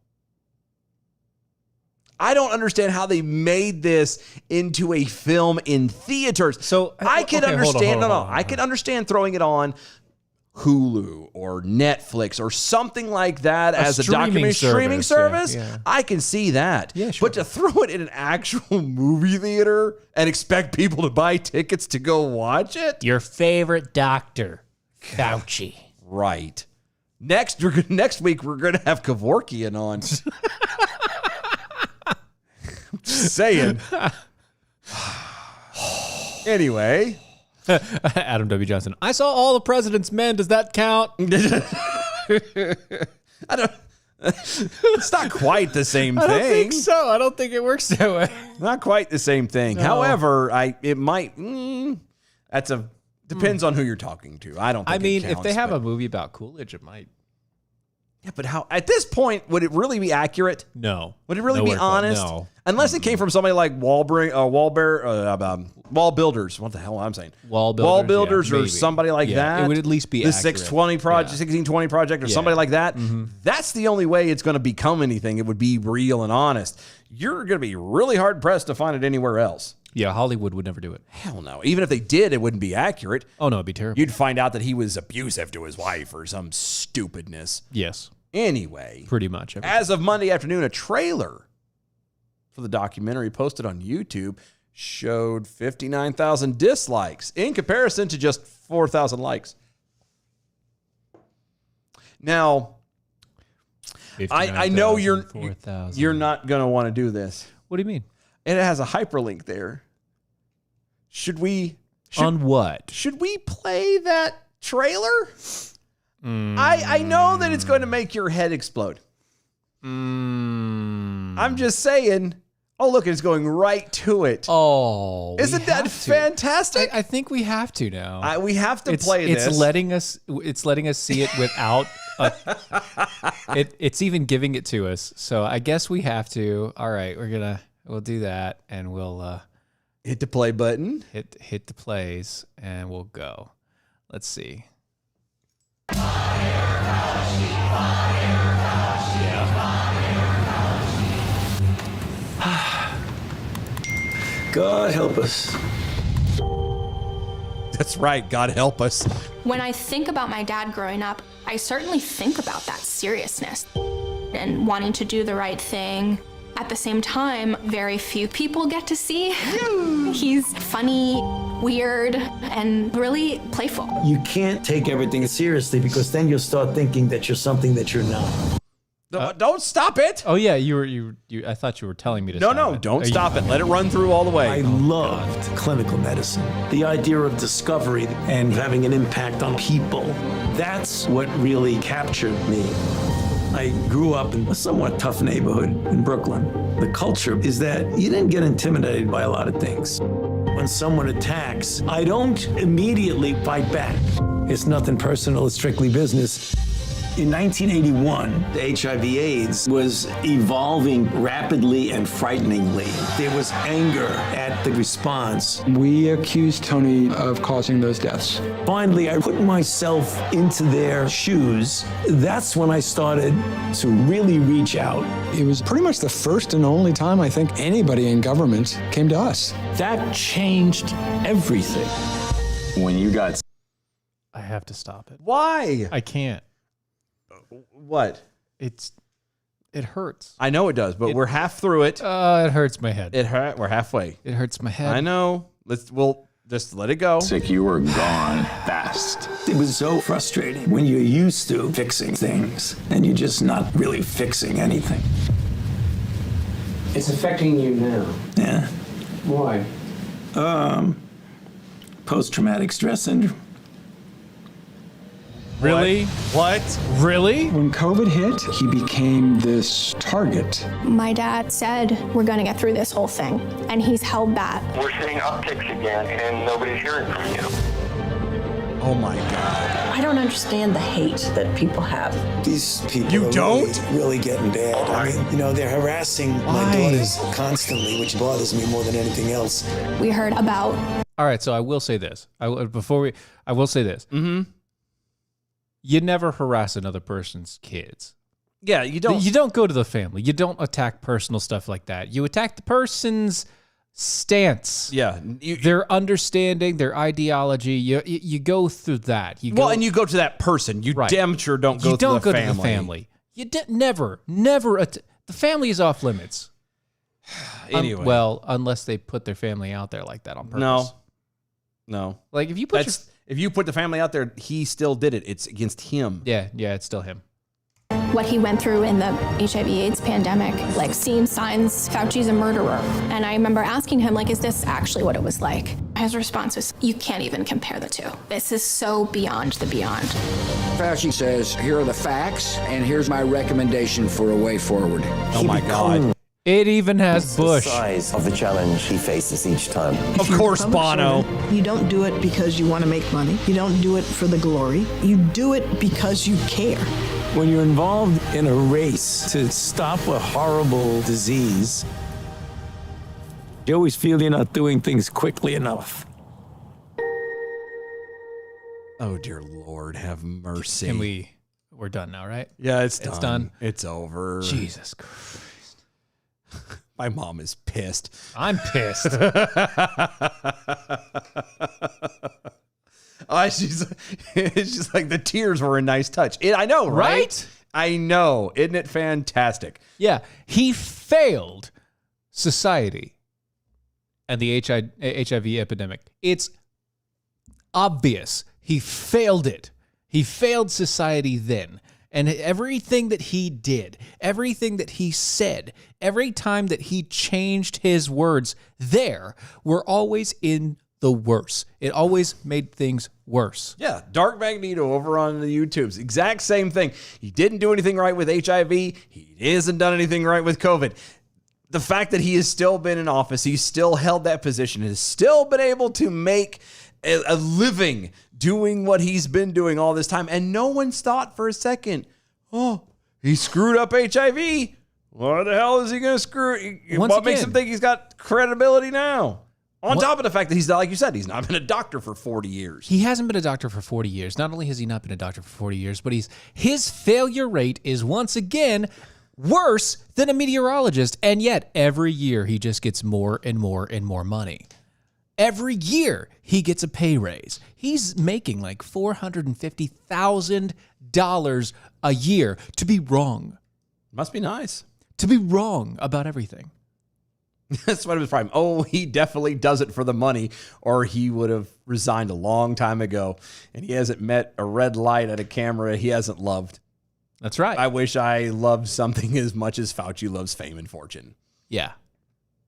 I don't understand how they made this into a film in theaters. So, I can okay, hold on, understand. hold on, No, hold on. I can understand throwing it on Hulu or Netflix or something like that as a documentary streaming service. Yeah. I can see that. Yeah, sure. But to throw it in an actual movie theater and expect people to buy tickets to go watch it? Your favorite doctor, Fauci. Right. Next week we're gonna have Kevorkian on. Just saying. Anyway. Adam W. Johnson. I saw All the President's Men. Does that count? I don't. It's not quite the same thing. I don't think so. I don't think it works that way. Not quite the same thing. However, it might. Depends on who you're talking to. I don't. Think I mean, it if they counts, have but- a movie about Coolidge, it might. Yeah, but how? At this point, would it really be accurate? No. Would it really be Nowhere close. honest? No. Unless it came from somebody like Wall Builders. What the hell am I saying? Wall Builders, yeah, or maybe. somebody like Yeah, that. it would at least be the accurate. 620 project, Yeah. 1620 project, or somebody like that. That's the only way it's going to become anything. It would be real and honest. You're going to be really hard pressed to find it anywhere else. Yeah, Hollywood would never do it. Hell no. Even if they did, it wouldn't be accurate. Oh, no, it'd be terrible. You'd find out that he was abusive to his wife or some stupidness. Yes, Anyway, pretty much. as of Monday afternoon, a trailer for the documentary posted on YouTube showed 59,000 dislikes in comparison to just 4,000 likes. Now, I know you're 4,000. not going to want to do this. What do you mean? And it has a hyperlink there. Should we On what? play that trailer? I know that it's going to make your head explode. I'm just saying. Oh, look, it's going right to it. Oh, Isn't that fantastic? I think we have to now. We have to play this. It's letting us see it without. It's even giving it to us. So I guess we have to. All right, we'll do that, and we'll Hit the play button. hit the plays, and we'll go. Let's see. God help us. That's right. God help us. When I think about my dad growing up, I certainly think about that seriousness and wanting to do the right thing. At the same time, very few people get to see. He's funny, weird, and really playful. You can't take everything seriously because then you'll start thinking that you're something that you're not. Don't stop it. Oh yeah, you. I thought you were telling me to. No, stop it. don't Are you- stop it. Let it run through all the I way. loved clinical medicine. The idea of discovery and having an impact on people. That's what really captured me. I grew up in a somewhat tough neighborhood in Brooklyn. The culture is that you didn't get intimidated by a lot of things. When someone attacks, I don't immediately fight back. It's nothing personal, it's strictly business. In 1981, the HIV/AIDS was evolving rapidly and frighteningly. There was anger at the response. We accused Tony of causing those deaths. Finally, I put myself into their shoes. That's when I started to really reach out. It was pretty much the first and only time I think anybody in government came to us. That changed everything. When you got I have to stop it. Why? I can't. What? It hurts. I know it does, but we're half through it. It hurts my head. We're halfway. It hurts my head. I know. We'll just let it go. sick, you were gone fast. It was so frustrating when you're used to fixing things and you're just not really fixing anything. It's affecting you now. Yeah. Why? Post-traumatic stress syndrome. Really? What? Really? When COVID hit, he became this target. My dad said, we're going to get through this whole thing. And he's held that. We're seeing upticks again, and nobody's hearing from you. Oh my God. I don't understand the hate that people have. These people You are don't? really getting bad. I mean, they're harassing my daughters constantly, which bothers me more than anything else. We heard about All right, so I will say this. I will say this. Mm-hmm. You never harass another person's kids. Yeah, you don't. You don't go to the family. You don't attack personal stuff like that. You attack the person's stance. Yeah. Their understanding, their ideology. You go through that. You go, and you go to that person. You Right. damn sure don't go you don't to go the family. to the family. You never. The family is off limits. Anyway. Unless they put their family out there like that on purpose. No. Like if you put If you put the family out there, he still did it. It's against him. yeah, it's still him. what he went through in the HIV/AIDS pandemic, like seeing signs, Fauci's a murderer. And I remember asking him, like, is this actually what it was like? His response was, you can't even compare the two. This is so beyond the beyond. Fauci says, here are the facts, and here's my recommendation for a way forward. Oh my God. It even has Bush. The size of the challenge he faces each time. Of course, Bono. You don't do it because you want to make money. You don't do it for the glory. You do it because you care. When you're involved in a race to stop a horrible disease, you always feel you're not doing things quickly enough. Oh, dear Lord, have mercy. We're done now, right? Yeah, it's done. It's done. It's over. Jesus Christ. My mom is pissed. I'm pissed. It's just like the tears were a nice touch. I know, right? I know. Isn't it fantastic? Yeah, he failed society and the HIV epidemic. It's obvious. He failed it. He failed society then. And everything that he did, everything that he said, every time that he changed his words there were always in the worse. It always made things worse. Yeah, Dark Magneto over on the YouTubes. Exact same thing. He didn't do anything right with HIV. He hasn't done anything right with COVID. The fact that he has still been in office, he's still held that position, has still been able to make a living doing what he's been doing all this time. And no one's thought for a second, oh, he screwed up HIV. What the hell is he going to screw? What makes him think he's got credibility now? On top of the fact that he's not, like you said, he's not been a doctor for 40 years. He hasn't been a doctor for 40 years. Not only has he not been a doctor for 40 years, but his failure rate is once again worse than a meteorologist. And yet every year he just gets more and more and more money. Every year he gets a pay raise. He's making like $450,000 a year to be wrong. Must be nice. To be wrong about everything. That's what it was problem. Oh, he definitely does it for the money, or he would have resigned a long time ago. And he hasn't met a red light at a camera he hasn't loved. That's right. I wish I loved something as much as Fauci loves fame and fortune. Yeah.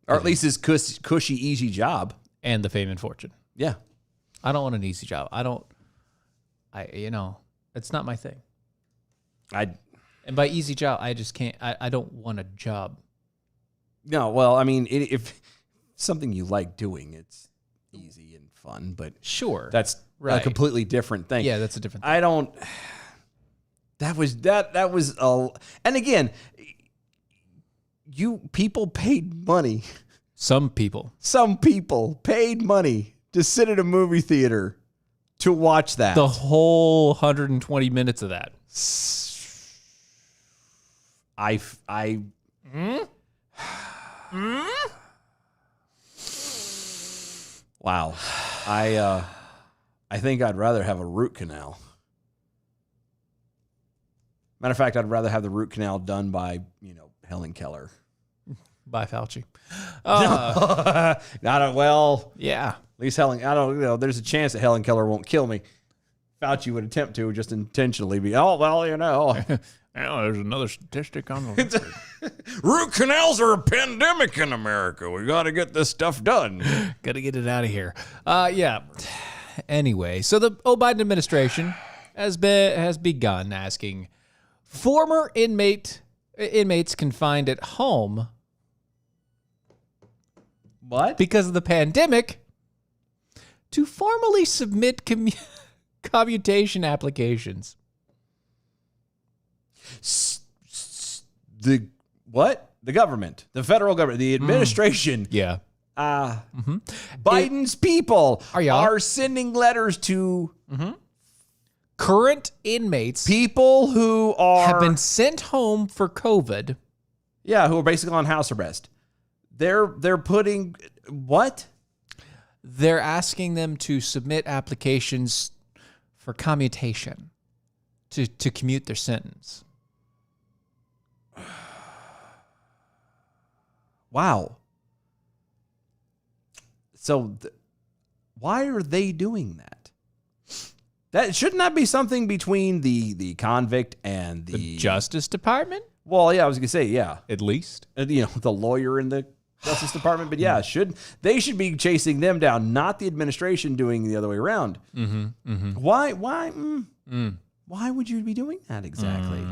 Or at least his cushy, easy job. And the fame and fortune. Yeah. I don't want an easy job. It's not my thing. And by easy job, I just can't, I don't want a job. No, well, I mean, if something you like doing, it's easy and fun, but sure, that's a completely different thing. Yeah, that's a different thing. I don't. That was and again, people paid money. Some people paid money to sit at a movie theater to watch that. The whole 120 minutes of that. Wow. I think I'd rather have a root canal. Matter of fact, I'd rather have the root canal done by, Helen Keller. By Fauci. Yeah. Yeah. At least there's a chance that Helen Keller won't kill me. Fauci would attempt to just intentionally be, there's another statistic on the root canals are a pandemic in America. We got to get this stuff done. Got to get it out of here. Yeah. Anyway, so the Biden administration has begun asking former inmates confined at home because of the pandemic to formally submit commutation applications. The what? The government, the federal government, the administration. Yeah. Biden's people are sending letters to current inmates, people who have been sent home for COVID. Yeah, who are basically on house arrest. They're putting what? They're asking them to submit applications for commutation to commute their sentence. Wow. So why are they doing that? That shouldn't that be something between the convict and the Justice Department? Well, yeah, I was gonna say, yeah, at least the lawyer in the Justice Department, but yeah, they should be chasing them down, not the administration doing the other way around. Why would you be doing that exactly?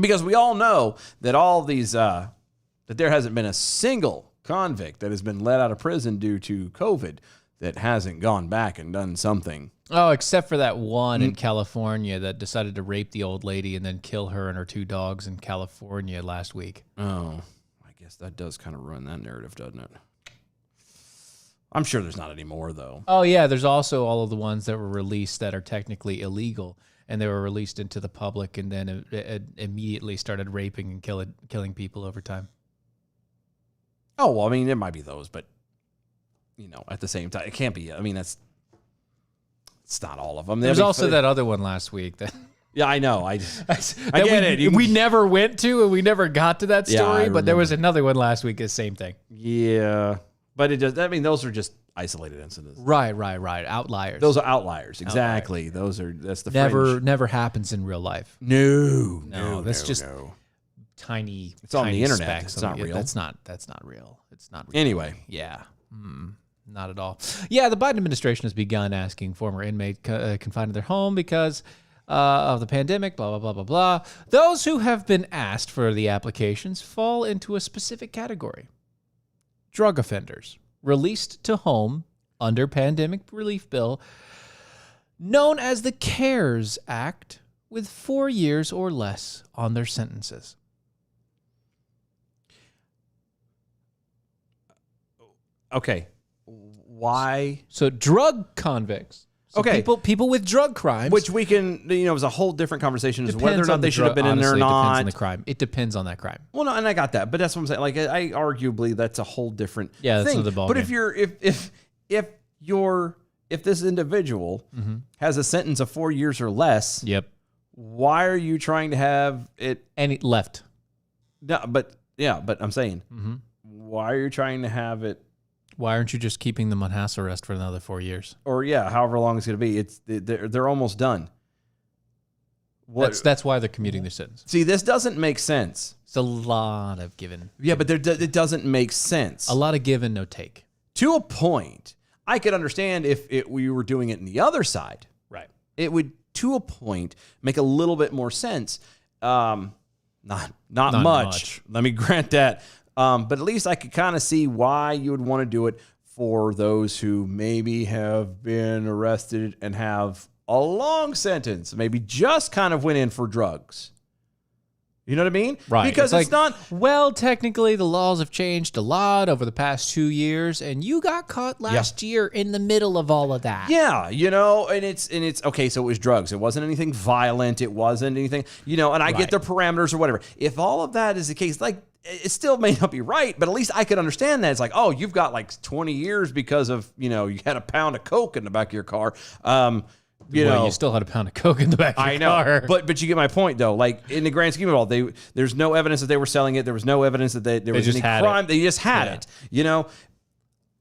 Because we all know that all these that there hasn't been a single convict that has been let out of prison due to COVID that hasn't gone back and done something. Oh, except for that one in California that decided to rape the old lady and then kill her and her 2 dogs in California last week. Oh, I guess that does kind of ruin that narrative, doesn't it? I'm sure there's not any more, though. Oh, yeah. There's also all of the ones that were released that are technically illegal, and they were released into the public and then immediately started raping and killing people over time. Oh, well, I mean, there might be those, but, at the same time, it can't be. I mean, it's not all of them. There's also that other one last week that... Yeah, I know. I get it. We never went to, and we never got to that story, but there was another one last week, the same thing. Yeah, but those are just isolated incidents. Right. Outliers. Those are outliers. Exactly. Outliers. That's the fringe. Never happens in real life. No. That's just tiny. It's on the internet. Specks. It's not real. That's not real. It's not real. Anyway. Yeah. Not at all. Yeah, the Biden administration has begun asking former inmates confined to their home because of the pandemic, blah, blah, blah, blah, blah. Those who have been asked for the applications fall into a specific category. Drug offenders released to home under pandemic relief bill known as the CARES Act with 4 years or less on their sentences. Okay. Why? So drug convicts. So okay. People with drug crimes. Which we can, it was a whole different conversation as whether or not they should have been in there or not. It depends on the crime. It depends on that crime. Well, no, and I got that, but that's what I'm saying. Like, I arguably that's a whole different that's thing. the ball but game. if this individual has a sentence of 4 years or less, why are you trying to have it left? No, but I'm saying, why are you trying to have it? Why aren't you just keeping them on house arrest for another 4 years? Or however long it's going to be. They're almost done. That's why they're commuting their sentence. See, this doesn't make sense. It's a lot of given. Yeah, but it doesn't make sense. A lot of give and no take. To a point, I could understand if we were doing it in the other side. Right. It would, to a point, make a little bit more sense. Not much. Let me grant that. But at least I could kind of see why you would want to do it for those who maybe have been arrested and have a long sentence, maybe just kind of went in for drugs. You know what I mean? Right. Because it's not... Well, technically, the laws have changed a lot over the past 2 years, and you got caught last year in the middle of all of that. Yeah, and it's okay, so it was drugs. It wasn't anything violent. It wasn't anything, and I get the parameters or whatever. If all of that is the case, like, it still may not be right, but at least I could understand that. It's like, oh, you've got like 20 years because of, you had a pound of Coke in the back of your car. You still had a pound of Coke in the back of your car. I know, but you get my point, though. Like, in the grand scheme of it all, there's no evidence that they were selling it. There was no evidence that there was any crime. They just had it.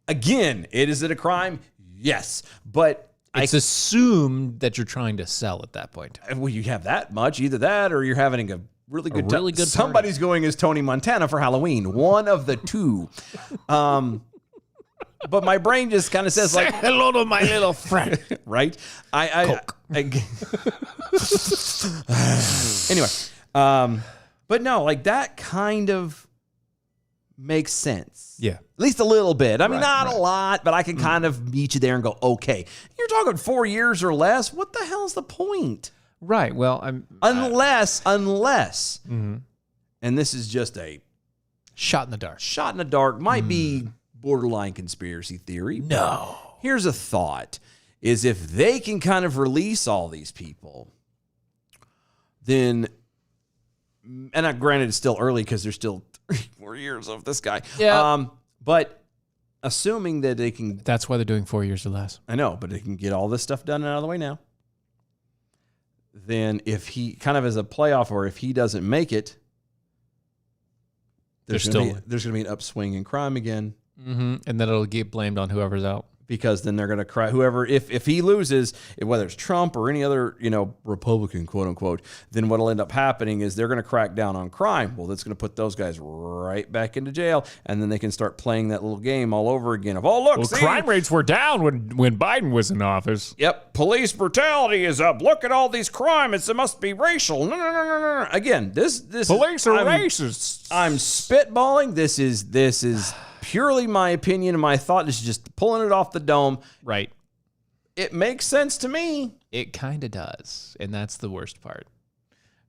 Again, is it a crime? Yes, but it's assumed that you're trying to sell at that point. Well, you have that much. Either that, or you're having a really good time. Somebody's party. Going as Tony Montana for Halloween. One of the two. but my brain just kind of says like, hello to my little friend. right? Anyway, but no, like that kind of makes sense. Yeah. At least a little bit. I mean, Right, not a lot, but I can kind of meet you there and go, okay, you're talking 4 years or less. What the hell's the point? Right. Well, Unless, and this is just a shot in the dark. Shot in the dark might be borderline conspiracy theory. No. Here's a thought, is if they can kind of release all these people, then, and granted it's still early because there's still 4 years of this guy. Yeah. But assuming that they can. That's why they're doing 4 years or less. I know, but they can get all this stuff done and out of the way now. Then if he kind of as a playoff, or if he doesn't make it, there's going to be an upswing in crime again. Mm-hmm. And then it'll get blamed on whoever's out. Because then they're going to cry. Whoever, if he loses, whether it's Trump or any other, Republican, quote unquote, then what'll end up happening is they're going to crack down on crime. Well, that's going to put those guys right back into jail, and then they can start playing that little game all over again of, oh, look, see? Crime rates were down when Biden was in office. Yep, police brutality is up. Look at all these crimes. It must be racial. No. Again, this police are racist. I'm spitballing. This is purely my opinion and my thought. This is just pulling it off the dome. Right. It makes sense to me. It kind of does, and that's the worst part.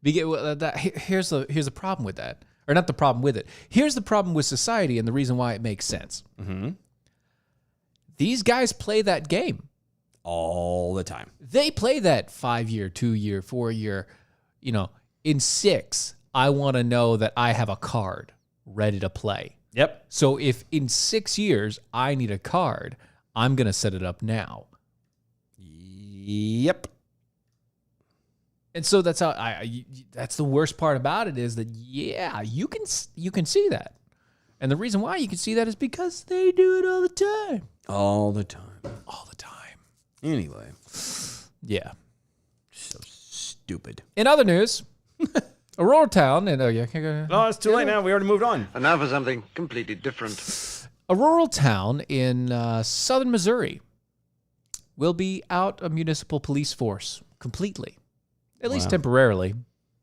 Here's the problem with that, or not the problem with it. Here's the problem with society, and the reason why it makes sense. Mm-hmm. These guys play that game all the time. They play that 5-year, 2-year, 4-year. In 6, I want to know that I have a card ready to play. Yep. So if in 6 years I need a card, I'm going to set it up now. Yep. And so that's how that's the worst part about it is that, yeah, you can see that. And the reason why you can see that is because they do it all the time. All the time. All the time. Anyway. Yeah. So stupid. In other news, Aurora Town, and no, it's too late now. We already moved on. And now for something completely different. A rural town in southern Missouri will be out a municipal police force completely, at least temporarily,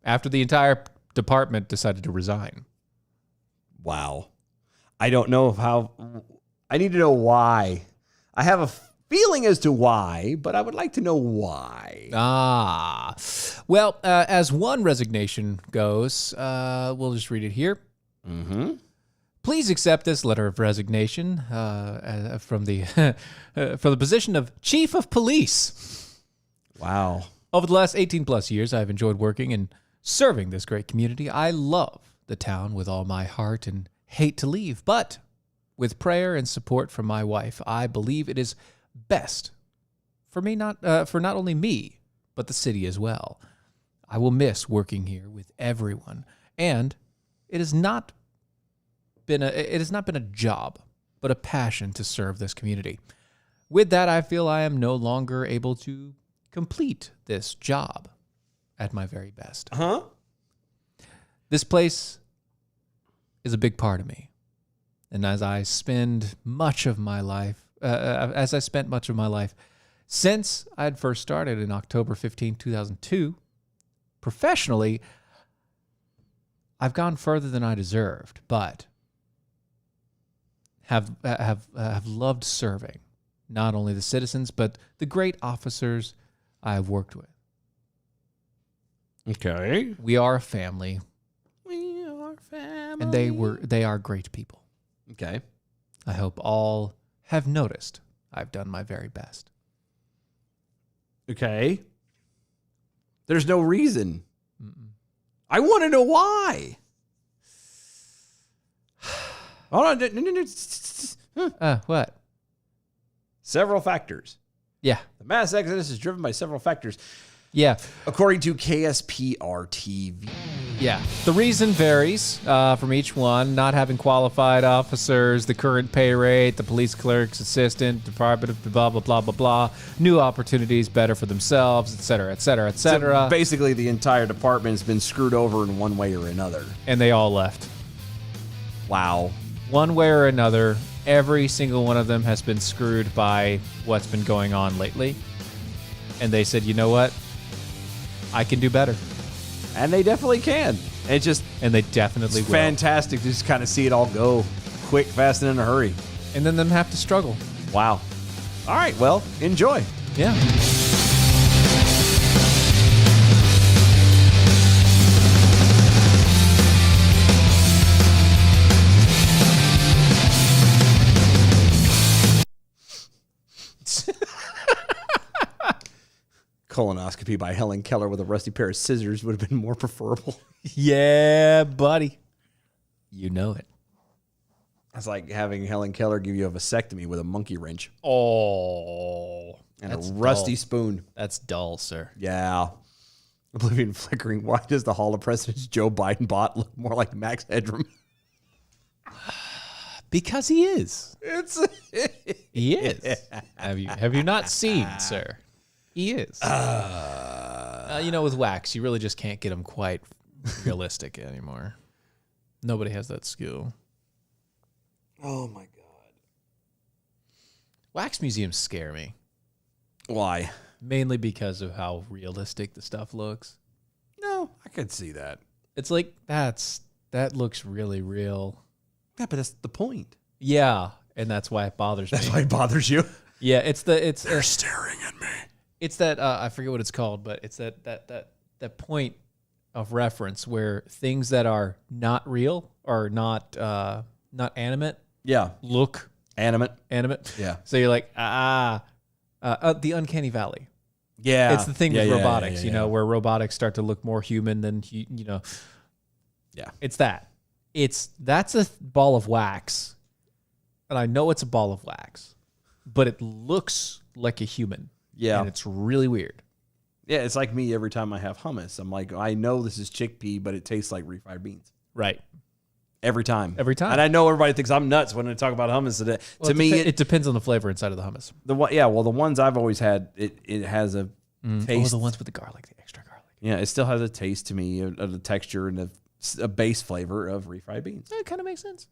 after the entire department decided to resign. Wow. I don't know how. I need to know why. I have a feeling as to why, but I would like to know why. Well, as one resignation goes, we'll just read it here. Mm-hmm. Please accept this letter of resignation from the position of Chief of Police. Wow. Over the last 18 plus years, I've enjoyed working and serving this great community. I love the town with all my heart and hate to leave, but with prayer and support from my wife, I believe it is best for me, for not only me, but the city as well. I will miss working here with everyone, and it has not been a job, but a passion to serve this community. With that, I feel I am no longer able to complete this job at my very best. Huh? This place is a big part of me, and as I spent much of my life since I had first started in October 15, 2002, professionally, I've gone further than I deserved, but have loved serving not only the citizens, but the great officers I have worked with. Okay. We are a family. We are family. And they are great people. Okay. I hope all have noticed I've done my very best. Okay. There's no reason. Mm-mm. I want to know why. Hold on. What? Several factors. Yeah. The mass exodus is driven by several factors. Yeah. According to KSPR TV. Yeah. The reason varies from each one. Not having qualified officers, the current pay rate, the police clerk's assistant, department of blah, blah, blah, blah, blah. New opportunities, better for themselves, et cetera, et cetera, et cetera. So basically, the entire department has been screwed over in one way or another. And they all left. Wow. One way or another, every single one of them has been screwed by what's been going on lately. And they said, you know what? I can do better. And they definitely can. And they definitely will. Fantastic to just kind of see it all go quick, fast, and in a hurry. And then them have to struggle. Wow. All right, well, enjoy. Yeah. Colonoscopy by Helen Keller with a rusty pair of scissors would have been more preferable. Yeah, buddy. You know it. It's like having Helen Keller give you a vasectomy with a monkey wrench. Oh. And a rusty dull. spoon. That's dull, sir. Yeah. Oblivion flickering. Why does the Hall of Presidents Joe Biden bot look more like Max Headroom? Because he is. He is. Yeah. Have you not seen, sir? He is. With wax, you really just can't get him quite realistic anymore. Nobody has that skill. Oh, my God. Wax museums scare me. Why? Mainly because of how realistic the stuff looks. No, I could see that. It's like, that looks really real. Yeah, but that's the point. Yeah, and that's why it bothers me. That's why it bothers you? Yeah, They're staring at me. It's that I forget what it's called, but it's that point of reference where things that are not real or not animate, look animate. Yeah. So you're like the uncanny valley. Yeah, it's the thing with robotics, where robotics start to look more human than Yeah, it's that. That's a ball of wax, and I know it's a ball of wax, but it looks like a human. Yeah. And it's really weird. Yeah, it's like me every time I have hummus. I'm like, I know this is chickpea, but it tastes like refried beans. Right. Every time. Every time. And I know everybody thinks I'm nuts when I talk about hummus. Well, it depends on the flavor inside of the hummus. The ones I've always had, it has a taste. Oh, the ones with the garlic, the extra garlic. Yeah, it still has a taste to me of the texture and a base flavor of refried beans. That kind of makes sense.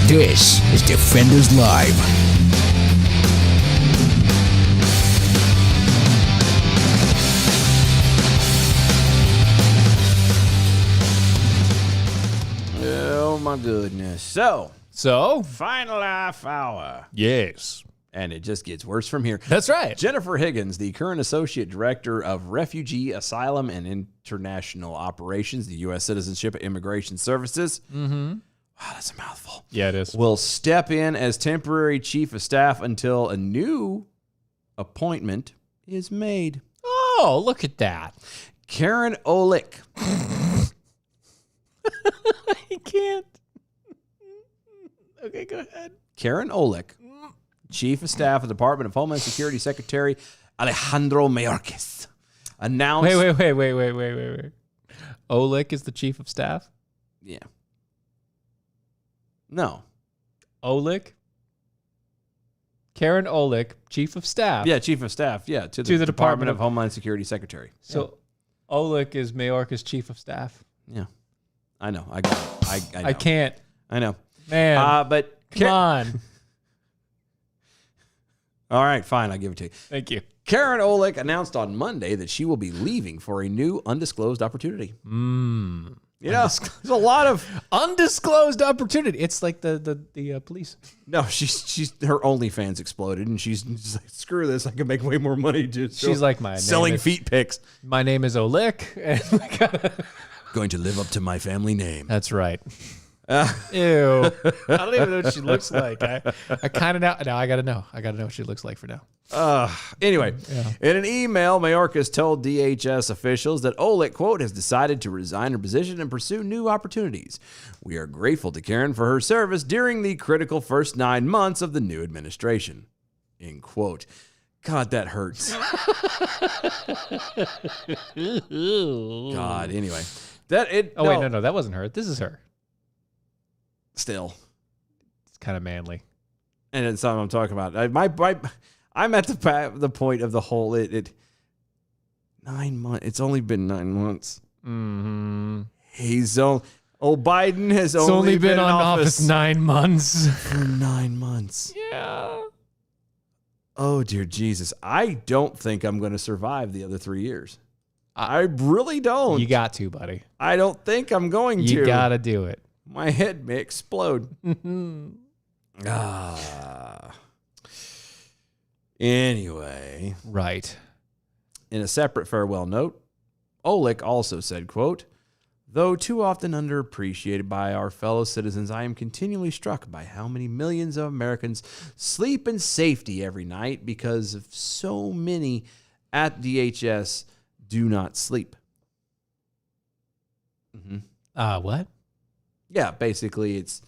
This is Defenders Live. Oh my goodness. So final half hour. Yes. And it just gets worse from here. That's right. Jennifer Higgins, the current Associate Director of Refugee, Asylum, and International Operations, the U.S. Citizenship and Immigration Services. Mm-hmm. Wow, that's a mouthful. Yeah, it is. Will step in as temporary Chief of Staff until a new appointment is made. Oh, look at that. Karen Olick. I can't. Okay, go ahead. Karen Olick, Chief of Staff of the Department of Homeland Security Secretary Alejandro Mayorkas, announced... Wait. Olick is the Chief of Staff? Yeah. No. Olick? Karen Olick, Chief of Staff. Yeah, Chief of Staff. Yeah, to the Department of Homeland Security Secretary. So Olick is Mayorkas' Chief of Staff. Yeah. I know. I got it. I know. I can't. I know. Man. But come on. All right, fine. I'll give it to you. Thank you. Karen Olick announced on Monday that she will be leaving for a new undisclosed opportunity. There's a lot of undisclosed opportunity. It's like the police. No, she's her OnlyFans exploded, and she's just like, screw this. I can make way more money just she's like selling feet pics. My name is Olick, and going to live up to my family name. That's right. Ew. I don't even know what she looks like. I kind of now I gotta know. I gotta know what she looks like for now. Anyway, Yeah. In an email, Mayorkas told DHS officials that Olick, quote, has decided to resign her position and pursue new opportunities. We are grateful to Karen for her service during the critical first 9 months of the new administration. End quote. God, that hurts. God, anyway. Wait, no, that wasn't her. This is her. Still. kind of manly. And it's something I'm talking about. I'm at the point of the whole 9 months. It's only been 9 months. Mm-hmm. Biden has It's only been on office 9 months. For 9 months. Yeah. Oh dear Jesus! I don't think I'm going to survive the other 3 years. I really don't. You got to, buddy. I don't think I'm going to. You got to do it. My head may explode. Anyway. Right. In a separate farewell note, Oleg also said, quote, "Though too often underappreciated by our fellow citizens, I am continually struck by how many millions of Americans sleep in safety every night because of so many at DHS do not sleep." Mm-hmm. What? Yeah, basically it's,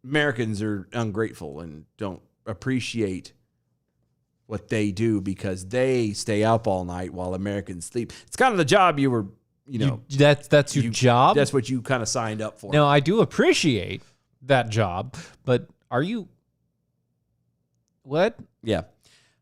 Americans are ungrateful and don't appreciate what they do because they stay up all night while Americans sleep. It's kind of the job you were, that's your job. That's what you kind of signed up for. Now, I do appreciate that job, but are you what? Yeah.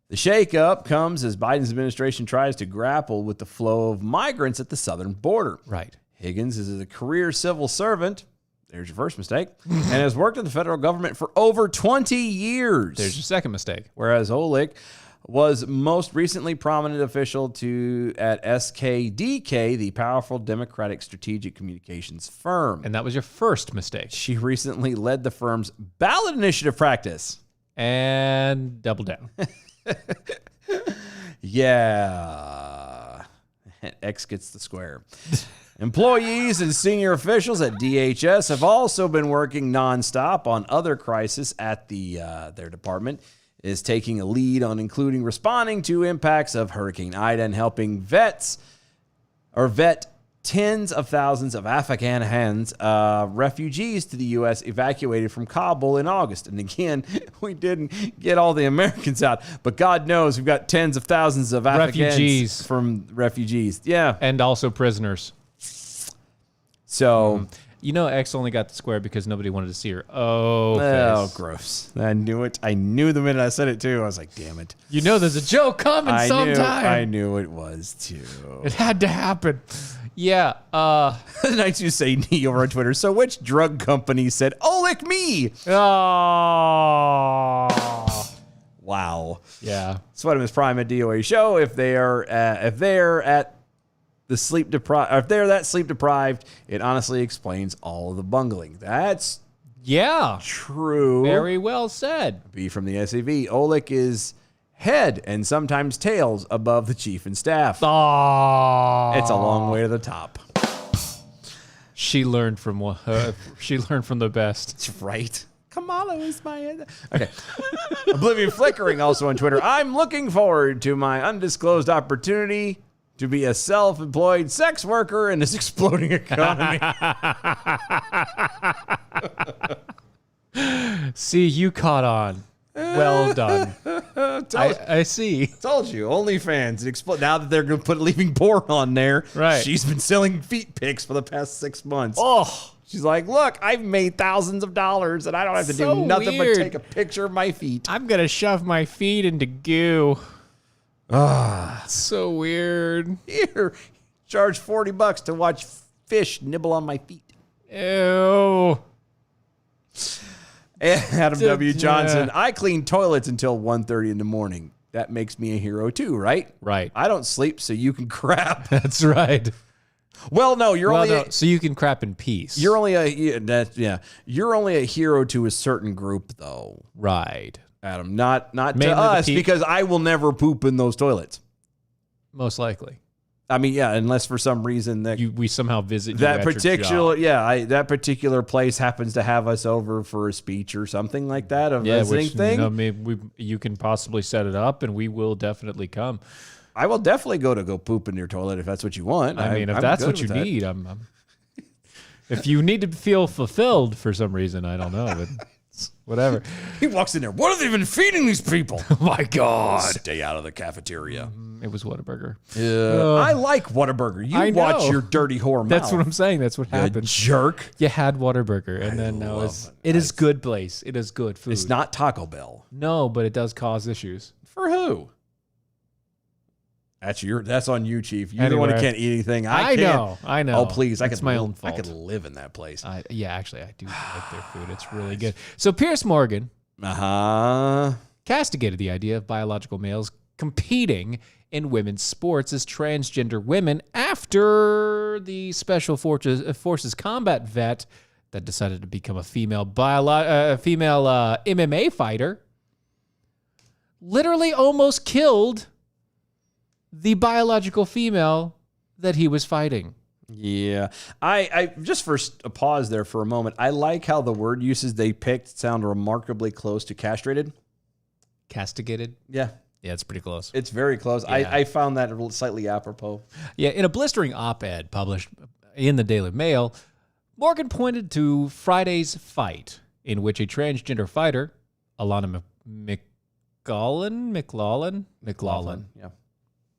The shakeup comes as Biden's administration tries to grapple with the flow of migrants at the southern border. Right. Higgins is a career civil servant. There's your first mistake. And has worked in the federal government for over 20 years. There's your second mistake. Whereas Oleg was most recently prominent official at SKDK, the powerful Democratic strategic communications firm. And that was your first mistake. She recently led the firm's ballot initiative practice. And double down. Yeah. X gets the square. Employees and senior officials at DHS have also been working nonstop on other crises at their department is taking a lead on including responding to impacts of Hurricane Ida and helping vet tens of thousands of Afghan refugees to the U.S. evacuated from Kabul in August. And again, we didn't get all the Americans out, but God knows we've got tens of thousands of Afghans from refugees. Yeah. And also prisoners. So, X only got the square because nobody wanted to see her. Oh, gross. I knew it. I knew the minute I said it, too. I was like, damn it. There's a joke coming sometime. I knew it was, too. It had to happen. Yeah. Nice you say knee over on Twitter. So which drug company said, "Oh, like me"? Oh. Wow. Yeah. Sweatimus Prime at DOA show. If they're that sleep deprived, it honestly explains all of the bungling. That's true. Very well said. B from the SAV. Oleg is head and sometimes tails above the chief and staff. Oh. It's a long way to the top. She learned from the best. That's right. Kamala is my head. Okay. Oblivion Flickering also on Twitter. I'm looking forward to my undisclosed opportunity to be a self-employed sex worker in this exploding economy. See, you caught on. Well done. I see. Told you. OnlyFans. Now that they're going to put leaving porn on there. Right. She's been selling feet pics for the past 6 months. Oh. She's like, look, I've made thousands of dollars and I don't have to do nothing but take a picture of my feet. I'm going to shove my feet into goo. So weird. Here, charge $40 to watch fish nibble on my feet. Ew. Adam W. Johnson, I clean toilets until 1:30 in the morning. That makes me a hero too, right? Right. I don't sleep so you can crap. That's right. Well, no, so you can crap in peace. You're only You're only a hero to a certain group, though. Right. Adam, not Mainly to us, because I will never poop in those toilets. Most likely. I mean, yeah, unless for some reason that we somehow visit that you at particular, your job. that particular place happens to have us over for a speech or something like that, a visiting thing. Maybe you can possibly set it up, and we will definitely come. I will definitely go poop in your toilet if that's what you want. I mean, if that's what you need, I'm if you need to feel fulfilled for some reason, I don't know. But whatever. He walks in there. What are they even feeding these people? Oh my God. Stay out of the cafeteria. It was Whataburger. I like Whataburger. You I watch know. your dirty whore mouth. That's what I'm saying. That's what You happened. jerk. You had Whataburger, and then now it is good place. It is good food. It's not Taco Bell. No, but it does cause issues. For who? That's on you, Chief. You're the one who Anyway. can't eat anything. I can't. know. Oh, please. It's my own fault. I could live in that place. Yeah, actually, I do like their food. It's really good. So Pierce Morgan castigated the idea of biological males competing in women's sports as transgender women after the Special Forces combat vet that decided to become a female MMA fighter literally almost killed the biological female that he was fighting. Yeah. I just for a pause there for a moment. I like how the word uses they picked sound remarkably close to castrated. Castigated? Yeah. Yeah, it's pretty close. It's very close. Yeah. I found that slightly apropos. Yeah, in a blistering op-ed published in the Daily Mail, Morgan pointed to Friday's fight in which a transgender fighter, Alana McLaughlin? Yeah.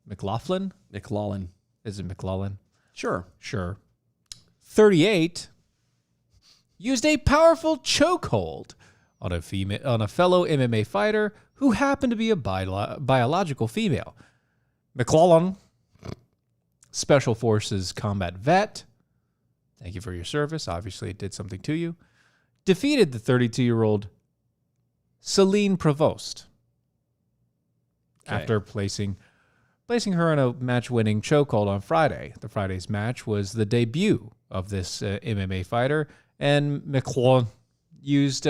McLaughlin? McLaughlin. Is it McLaughlin? Sure. 38, used a powerful chokehold on a fellow MMA fighter who happened to be a biological female. McLaughlin, Special Forces combat vet, thank you for your service. Obviously, it did something to you. Defeated the 32-year-old Celine Provost after placing her in a match-winning chokehold on Friday. The Friday's match was the debut of this MMA fighter, and McLaughlin used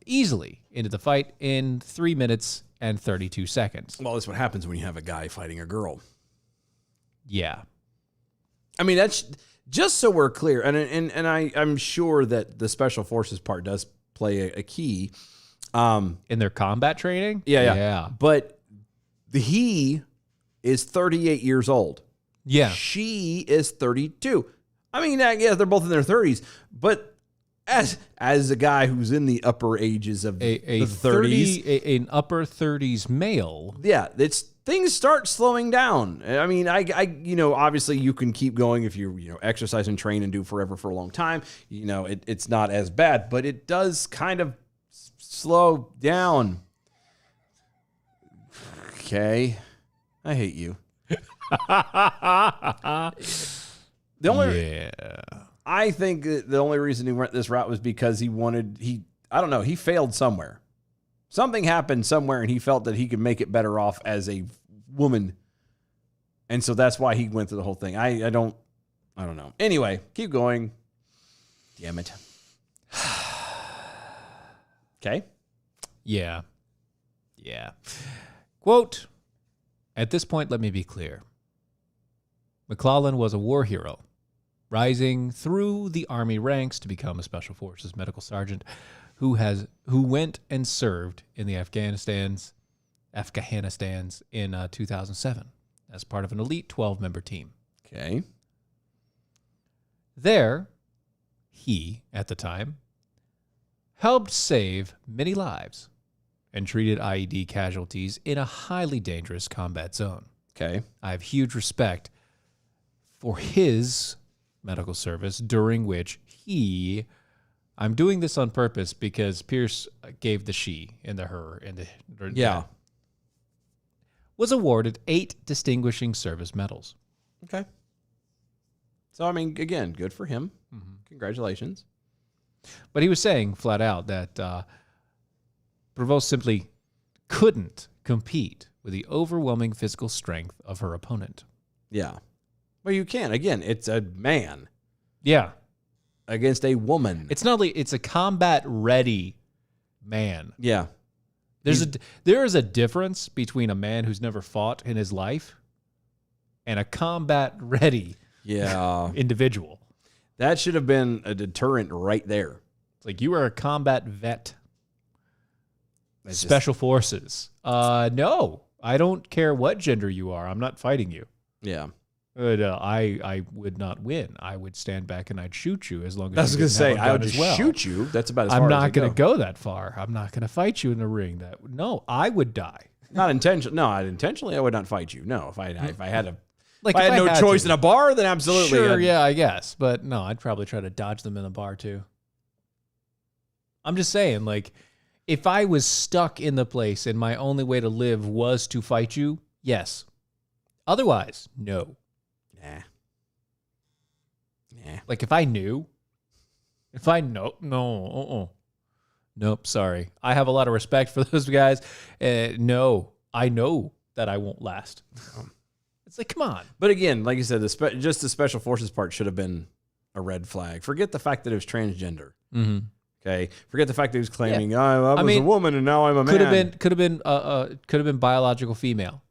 easily into the fight in 3 minutes and 32 seconds. Well, that's what happens when you have a guy fighting a girl. Yeah. I mean, that's just so we're clear, and I'm sure that the Special Forces part does play a key. In their combat training? Yeah. But he is 38 years old. Yeah. She is 32. I mean, yeah, they're both in their 30s, but as a guy who's in the upper ages of the 30s, an upper 30s male. Yeah, things start slowing down. I mean, I obviously you can keep going if you exercise and train and do forever for a long time. It's not as bad, but it does kind of slow down. Okay, I hate you. I think the only reason he went this route was because he failed somewhere. Something happened somewhere and he felt that he could make it better off as a woman. And so that's why he went through the whole thing. I don't know. Anyway, keep going. Damn it. Okay. Yeah. Quote, at this point, let me be clear. McLaughlin was a war hero, rising through the Army ranks to become a Special Forces medical sergeant who went and served in the Afghanistans in 2007 as part of an elite 12-member team. Okay. There, he, at the time, helped save many lives and treated IED casualties in a highly dangerous combat zone. Okay. I have huge respect for his medical service during which I'm doing this on purpose because Pierce gave the she and the her and the yeah, was awarded 8 distinguishing service medals. Okay. So, I mean, again, good for him. Mm-hmm. Congratulations. But he was saying flat out that Provost simply couldn't compete with the overwhelming physical strength of her opponent. Yeah. Well, you can. Again, it's a man. Yeah. Against a woman. It's not like it's a combat-ready man. Yeah. There is a difference between a man who's never fought in his life and a combat-ready individual. That should have been a deterrent right there. It's like you are a combat vet. Special Forces. No, I don't care what gender you are. I'm not fighting you. Yeah. I would not win. I would stand back and I'd shoot you as long as I was you going to didn't say, have a I gun would as just well. shoot you. That's about as far I'm as not going to go that far. I'm not going to fight you in the ring. No, I would die. Not intentionally. No, intentionally, I would not fight you. No, if I had a, Like, if I had no choice to. in a bar, then absolutely. Sure, I'd- yeah, I guess. But no, I'd probably try to dodge them in the bar too. I'm just saying, like, if I was stuck in the place and my only way to live was to fight you, yes. Otherwise, no. Nah. Like, if I knew, nope, sorry. I have a lot of respect for those guys. No, I know that I won't last. It's like, come on. But again, like you said, just the special forces part should have been a red flag. Forget the fact that it was transgender. Mm-hmm. Okay, forget the fact that he was claiming I was a woman and now I'm a man. Could have been biological female.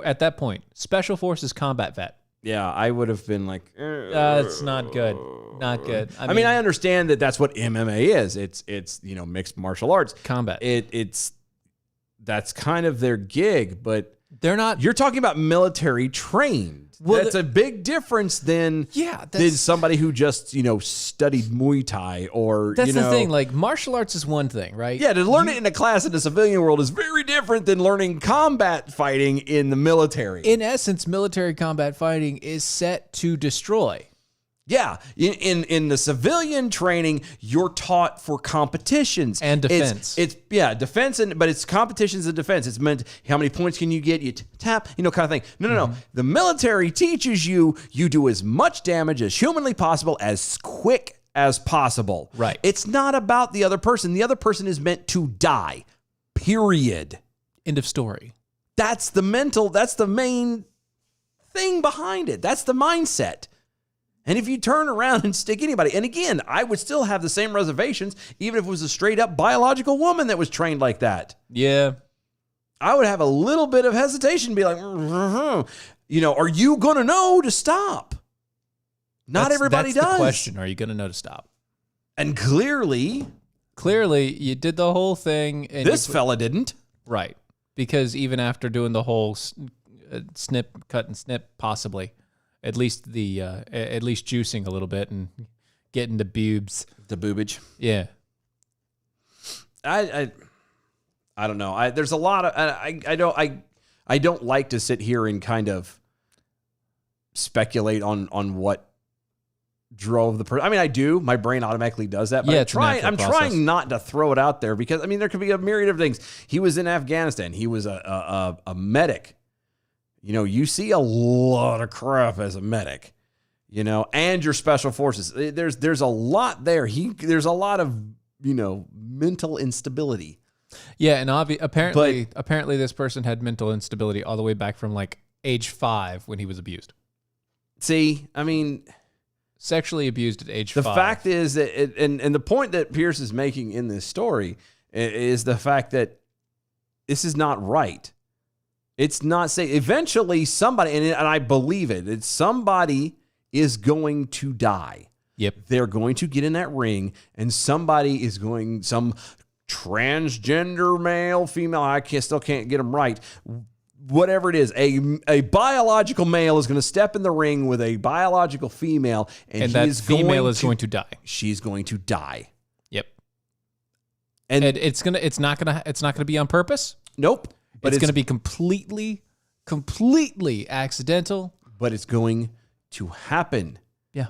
At that point, special forces combat vet. Yeah, I would have been like, It's not good. Not good. I mean, I understand that that's what MMA is. It's mixed martial arts combat. That's kind of their gig, but they're not. You're talking about military trained. Well, that's a big difference than somebody who just studied Muay Thai or that's the thing. Like, martial arts is one thing, right? Yeah, to learn it in a class in the civilian world is very different than learning combat fighting in the military. In essence, military combat fighting is set to destroy. Yeah, in the civilian training, you're taught for competitions and defense. It's defense, but it's competitions and defense. It's meant how many points can you get? You tap, kind of thing. No. The military teaches you do as much damage as humanly possible, as quick as possible. Right. It's not about the other person. The other person is meant to die. Period. End of story. That's the main thing behind it. That's the mindset. And if you turn around and stick anybody, and again, I would still have the same reservations, even if it was a straight up biological woman that was trained like that. Yeah. I would have a little bit of hesitation, be like, are you going to know to stop? Not everybody that's does. The question, are you going to know to stop? And clearly, you did the whole thing. And this fella didn't. Right. Because even after doing the whole cut and snip, possibly. At least juicing a little bit and getting the boobs. The boobage. Yeah. I don't know. There's a lot of I don't like to sit here and kind of speculate on what drove the person. I mean, I do. My brain automatically does that. But Yeah, I'm trying not to throw it out there because there could be a myriad of things. He was in Afghanistan. He was a medic. You see a lot of crap as a medic, and your special forces. There's a lot there. There's a lot of, mental instability. Yeah, and apparently this person had mental instability all the way back from like age 5 when he was abused. See, I mean, sexually abused at age 5. The fact is that, and the point that Pierce is making in this story is the fact that this is not right. It's not safe. Eventually, somebody, and I believe it, somebody is going to die. Yep. They're going to get in that ring, and somebody is some transgender male, female, I still can't get them right. Whatever it is, a biological male is going to step in the ring with a biological female, and that female is going to die. She's going to die. Yep. And it's not gonna be on purpose. Nope. But it's going to be completely accidental. But it's going to happen. Yeah.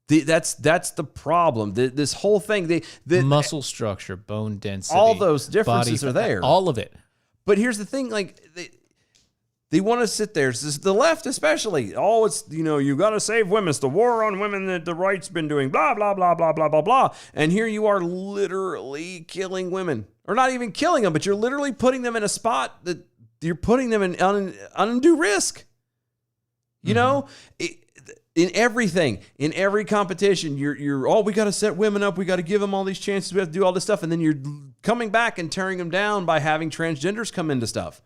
That's the problem. This whole thing, the muscle structure, bone density, all those differences are there. All of it. But here's the thing, like they want to sit there. The left especially. Oh, it's, you got to save women. It's the war on women that the right's been doing. Blah, blah, blah, blah, blah, blah, blah. And here you are literally killing women. Or not even killing them, but you're literally putting them in a spot that you're putting them in undue risk. In everything, in every competition, we got to set women up. We got to give them all these chances. We have to do all this stuff. And then you're coming back and tearing them down by having transgenders come into stuff.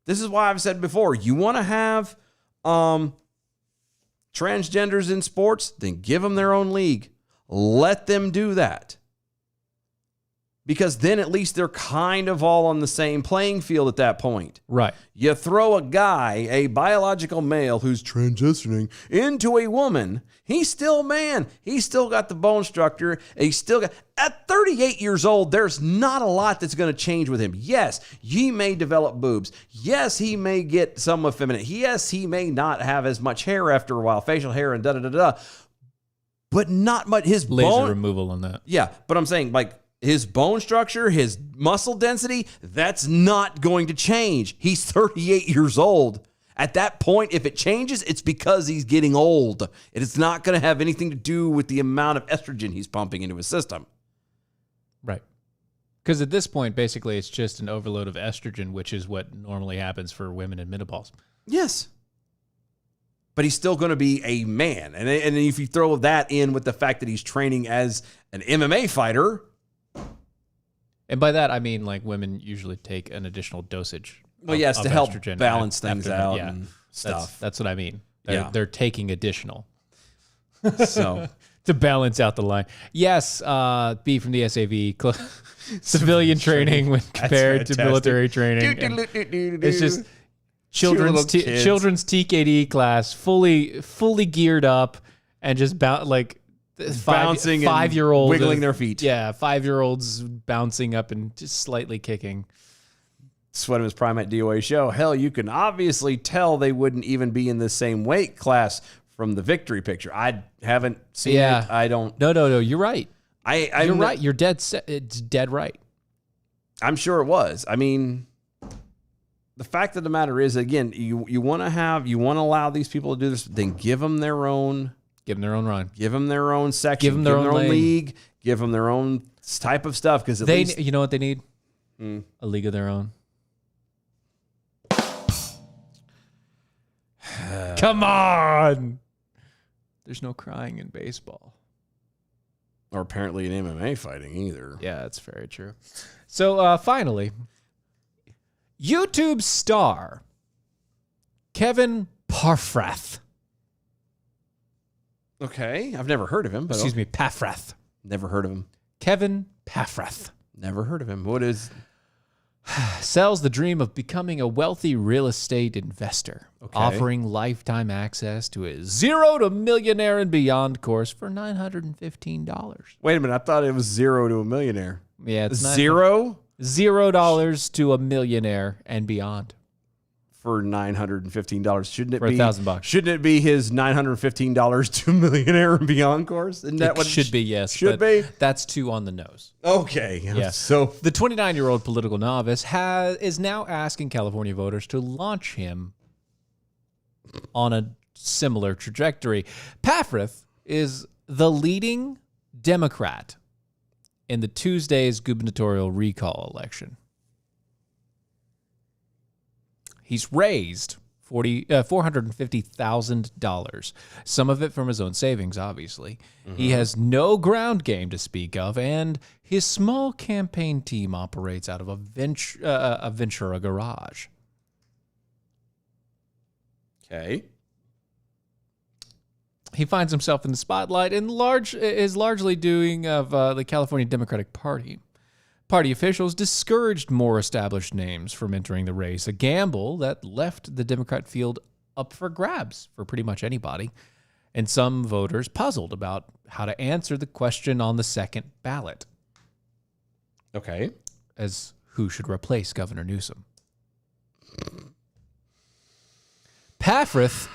This is why I've said before, you want to have transgenders in sports, then give them their own league. Let them do that. because then at least they're kind of all on the same playing field at that point. Right. You throw a guy, a biological male who's transitioning into a woman, he's still a man. He's still got the bone structure. He's still got, at 38 years old, there's not a lot that's going to change with him. Yes, he may develop boobs. Yes, he may get some effeminate. Yes, he may not have as much hair after a while, facial hair and da-da-da-da. But not much. His Laser bone removal on that. Yeah, but I'm saying, like, his bone structure, his muscle density, that's not going to change. He's 38 years old. At that point, if it changes, it's because he's getting old. It's not going to have anything to do with the amount of estrogen he's pumping into his system. Right. Because at this point, basically, it's just an overload of estrogen, which is what normally happens for women in menopause. Yes. But he's still going to be a man. And if you throw that in with the fact that he's training as an MMA fighter. And by that, I mean, like, women usually take an additional dosage. Well, yes, to help estrogen balance things after, out yeah, and stuff. That's what I mean. They're taking additional. So to balance out the line. Yes, B from the SAV, civilian training when compared to military training. It's just children's TKD class, fully geared up and just bouncing, 5-year-olds wiggling their feet. Yeah, 5-year-olds bouncing up and just slightly kicking. Sweatimus Prime at DOA show. Hell, you can obviously tell they wouldn't even be in the same weight class from the victory picture. I haven't seen it. I don't. No. You're right. You're right. You're dead. It's dead right. I'm sure it was. I mean, the fact of the matter is, again, you want to allow these people to do this. Then give them their own. Give them their own run. Give them their own section. Give them their own league. Give them their own type of stuff. Because at least, you know what they need? A league of their own. Come on. There's no crying in baseball. Or apparently in MMA fighting either. Yeah, that's very true. So finally, YouTube star Kevin Parfrath. Okay, I've never heard of him. Excuse me, Paffrath. Never heard of him. Kevin Paffrath. Never heard of him. What is... Sells the dream of becoming a wealthy real estate investor, offering lifetime access to his 0 to Millionaire and Beyond course for $915. Wait a minute, I thought it was 0 to a millionaire. Yeah, it's $0? $0 to a millionaire and beyond. For $915. Shouldn't it for be $1,000? Shouldn't it be his $915 to Millionaire and Beyond course? Isn't that It what should be? Yes, should be? That's too on the nose. Okay, Yeah. So the 29-year-old political novice is now asking California voters to launch him on a similar trajectory. Paffrath is the leading Democrat in the Tuesday's gubernatorial recall election. He's raised $450,000, some of it from his own savings, obviously. He has no ground game to speak of, and his small campaign team operates out of a Ventura garage. Okay. He finds himself in the spotlight and is largely doing of the California Democratic Party. Party officials discouraged more established names from entering the race, a gamble that left the Democrat field up for grabs for pretty much anybody, and some voters puzzled about how to answer the question on the second ballot. Okay. As who should replace Governor Newsom. Paffrath,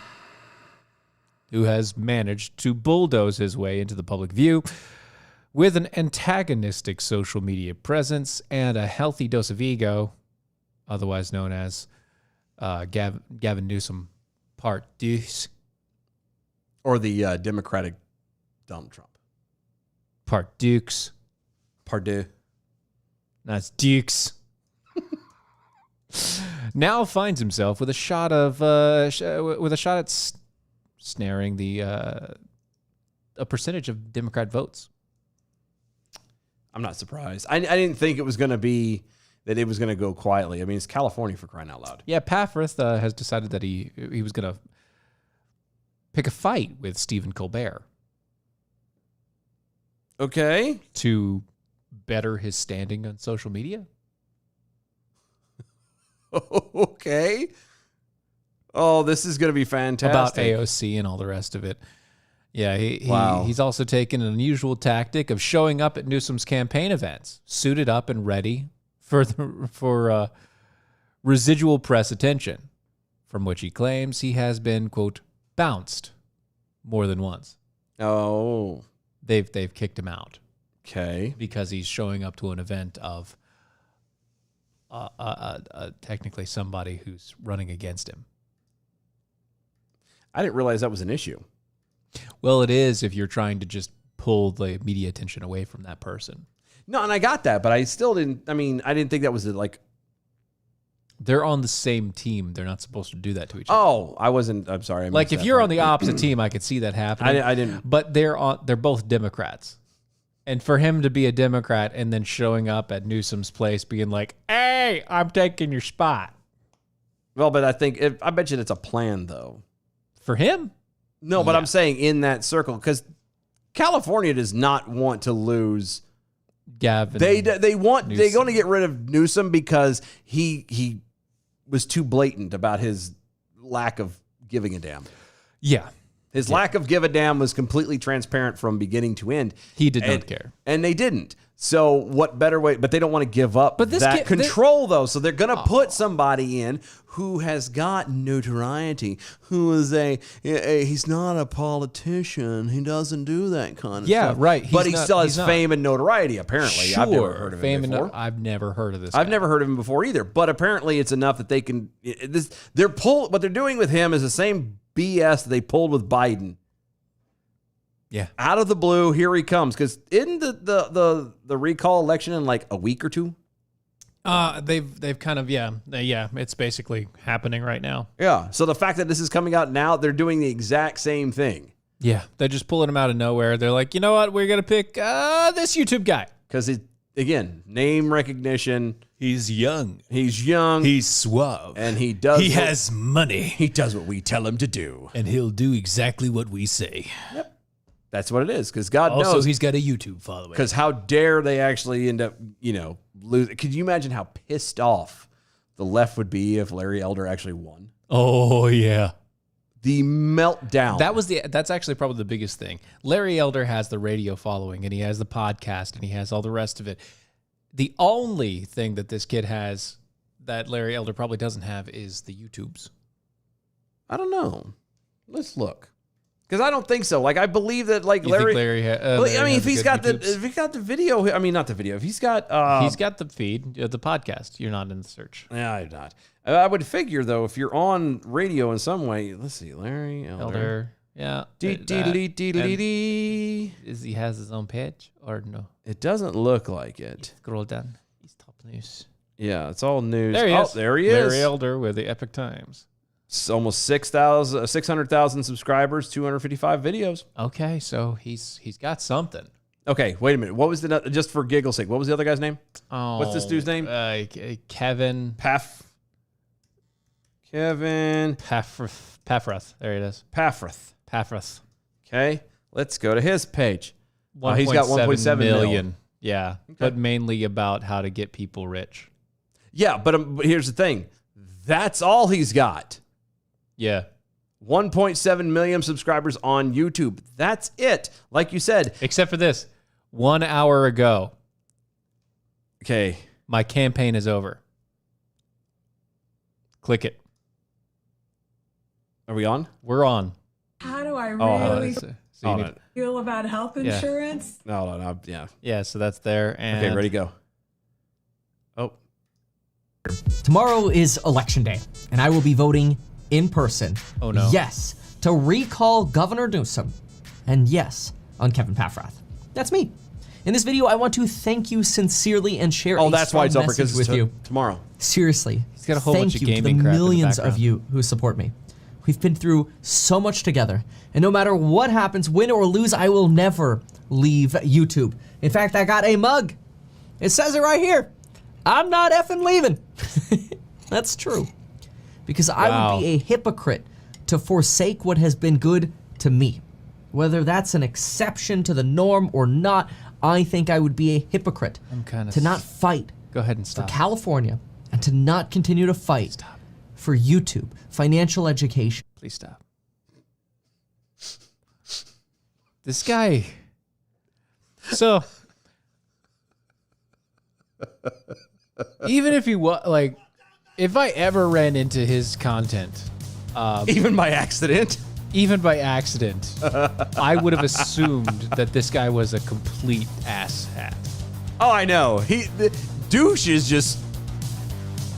who has managed to bulldoze his way into the public view, with an antagonistic social media presence and a healthy dose of ego, otherwise known as Gavin Newsom Part Deuce. Or the Democratic Donald Trump. Part Dukes. Pardue. That's Dukes. Now finds himself with a shot at snaring a percentage of Democrat votes. I'm not surprised. I didn't think it was going to be that it was going to go quietly. I mean, it's California, for crying out loud. Yeah, Paffrath has decided that he was going to pick a fight with Stephen Colbert. Okay. To better his standing on social media. Okay. Oh, this is going to be fantastic. About AOC and all the rest of it. Yeah, Wow. he's also taken an unusual tactic of showing up at Newsom's campaign events, suited up and ready for residual press attention, from which he claims he has been, quote, bounced more than once. Oh. They've kicked him out. Okay. Because he's showing up to an event of technically somebody who's running against him. I didn't realize that was an issue. Well, it is if you're trying to just pull the media attention away from that person. No, and I got that, but I still didn't. I mean, I didn't think that was like. They're on the same team. They're not supposed to do that to each other. Oh, I wasn't. I'm sorry. I Like missed if that you're part. on the opposite team, I could see that happening. I didn't. But they're both Democrats. And for him to be a Democrat and then showing up at Newsom's place being like, "Hey, I'm taking your spot." Well, but I think I bet you it's a plan though. For him? No, but Yeah. I'm saying in that circle because California does not want to lose Gavin. They want Newsom. they're going to get rid of Newsom because he was too blatant about his lack of giving a damn. Yeah. His lack of give a damn was completely transparent from beginning to end. He did not care. And they didn't. So what better way? But they don't want to give up that control, though. So they're going to put somebody in who has got notoriety, who is he's not a politician. He doesn't do that kind of stuff. Right. But he He's still not- has he's not. fame and notoriety, apparently. Sure. I've never heard of him before. I've never heard of this. I've guy. never heard of him before either. But apparently it's enough that they can. What they're doing with him is the same BS that they pulled with Biden. Yeah. Out of the blue, here he comes. Because isn't the recall election in like a week or two? They've kind of yeah. It's basically happening right now. Yeah. So the fact that this is coming out now, they're doing the exact same thing. Yeah, they're just pulling him out of nowhere. They're like, you know what? We're gonna pick this YouTube guy because again, name recognition. He's young. He's young. He's suave, and he does. He has money. He does what we tell him to do, and he'll do exactly what we say. Yep. That's what it is, because God knows. Also, he's got a YouTube following. Because how dare they actually end up, lose? Could you imagine how pissed off the left would be if Larry Elder actually won? Oh yeah, the meltdown. That's actually probably the biggest thing. Larry Elder has the radio following, and he has the podcast, and he has all the rest of it. The only thing that this kid has that Larry Elder probably doesn't have is the YouTubes. I don't know. Let's look. Because I don't think so. Like, I believe that, like, You Larry. think Larry if he's got YouTubes? the video. I mean, not the video. If he's got the feed, the podcast. You're not in the search. Yeah, I'm not. I would figure though, if you're on radio in some way, let's see, Larry Elder. Yeah. He has his own page or no? It doesn't look like it. Scroll down. He's top news. Yeah, it's all news. There he is. There he is. Larry Elder with the Epic Times. It's almost 600,000 subscribers, 255 videos. Okay, so he's got something. Okay, wait a minute. What was just for giggle's sake? What was the other guy's name? Oh, what's this dude's name? Kevin Paffrath. There it is. Paffrath. Okay, let's go to his page. He's got 1.7 million. million. Yeah, Okay. but mainly about how to get people rich. Yeah, but here's the thing. That's all he's got. Yeah. 1.7 million subscribers on YouTube. That's it. Like you said. Except for this. 1 hour ago. Okay. My campaign is over. Click it. Are we on? We're on. How do I Oh, really hold on. feel about health insurance? No. Yeah. Yeah, so that's there. And Okay, ready, go. Oh. Tomorrow is election day, and I will be voting in person. Oh, no. Yes, to recall Governor Newsom. And yes, on Kevin Paffrath. That's me. In this video, I want to thank you sincerely and share a That's why it's strong over, because message with you. tomorrow. Seriously, He's got a whole thank bunch of you to the gaming crap in the millions of background. you who support me. We've been through so much together, and no matter what happens, win or lose, I will never leave YouTube. In fact, I got a mug. It says it right here. I'm not effing leaving. That's true. Because I would be a hypocrite to forsake what has been good to me. Whether that's an exception to the norm or not, I think I would be a hypocrite to not fight Go ahead and for stop. California and to not continue to fight for YouTube, financial education. Please stop. This guy. So, even if he was like, if I ever ran into his content, Even by accident? even by accident, I would have assumed that this guy was a complete asshat. Oh, I know. The douche is just.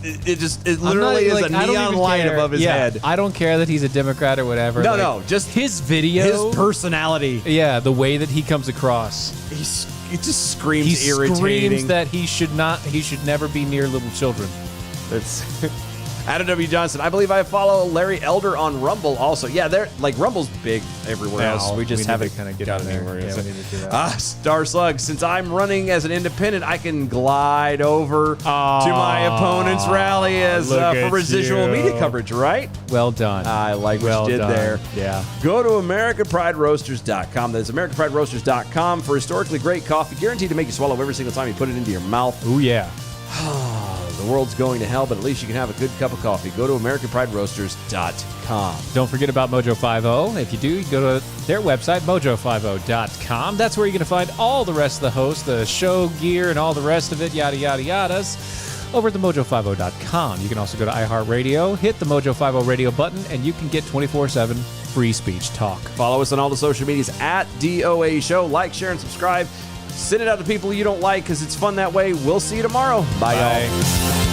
It literally is a neon light above his head. I don't care that he's a Democrat or whatever. No, just his video, his personality. Yeah, the way that he comes across. He just screams He irritating. screams that he should never be near little children. That's Adam W. Johnson. I believe I follow Larry Elder on Rumble also. Yeah, they're like Rumble's big everywhere else. We just haven't kind of get gotten on there. anywhere. Yeah, is we it? need to do that. Star Slug. Since I'm running as an independent, I can glide over to my opponent's rally as look for at residual you. media coverage, right? Well done. I like what Well you did done. there. Yeah. Go to AmericanPrideRoasters.com. That's AmericanPrideRoasters.com for historically great coffee, guaranteed to make you swallow every single time you put it into your mouth. Oh, yeah. The world's going to hell, but at least you can have a good cup of coffee. Go to AmericanPrideRoasters.com. Don't forget about Mojo50. If you do, you go to their website, Mojo50.com. That's where you're going to find all the rest of the hosts, the show gear, and all the rest of it, yada, yada, yadas, over at the Mojo50.com. You can also go to iHeartRadio, hit the Mojo50 radio button, and you can get 24/7 free speech talk. Follow us on all the social medias at DOA Show. Like, share, and subscribe. Send it out to people you don't like because it's fun that way. We'll see you tomorrow. Bye. Y'all.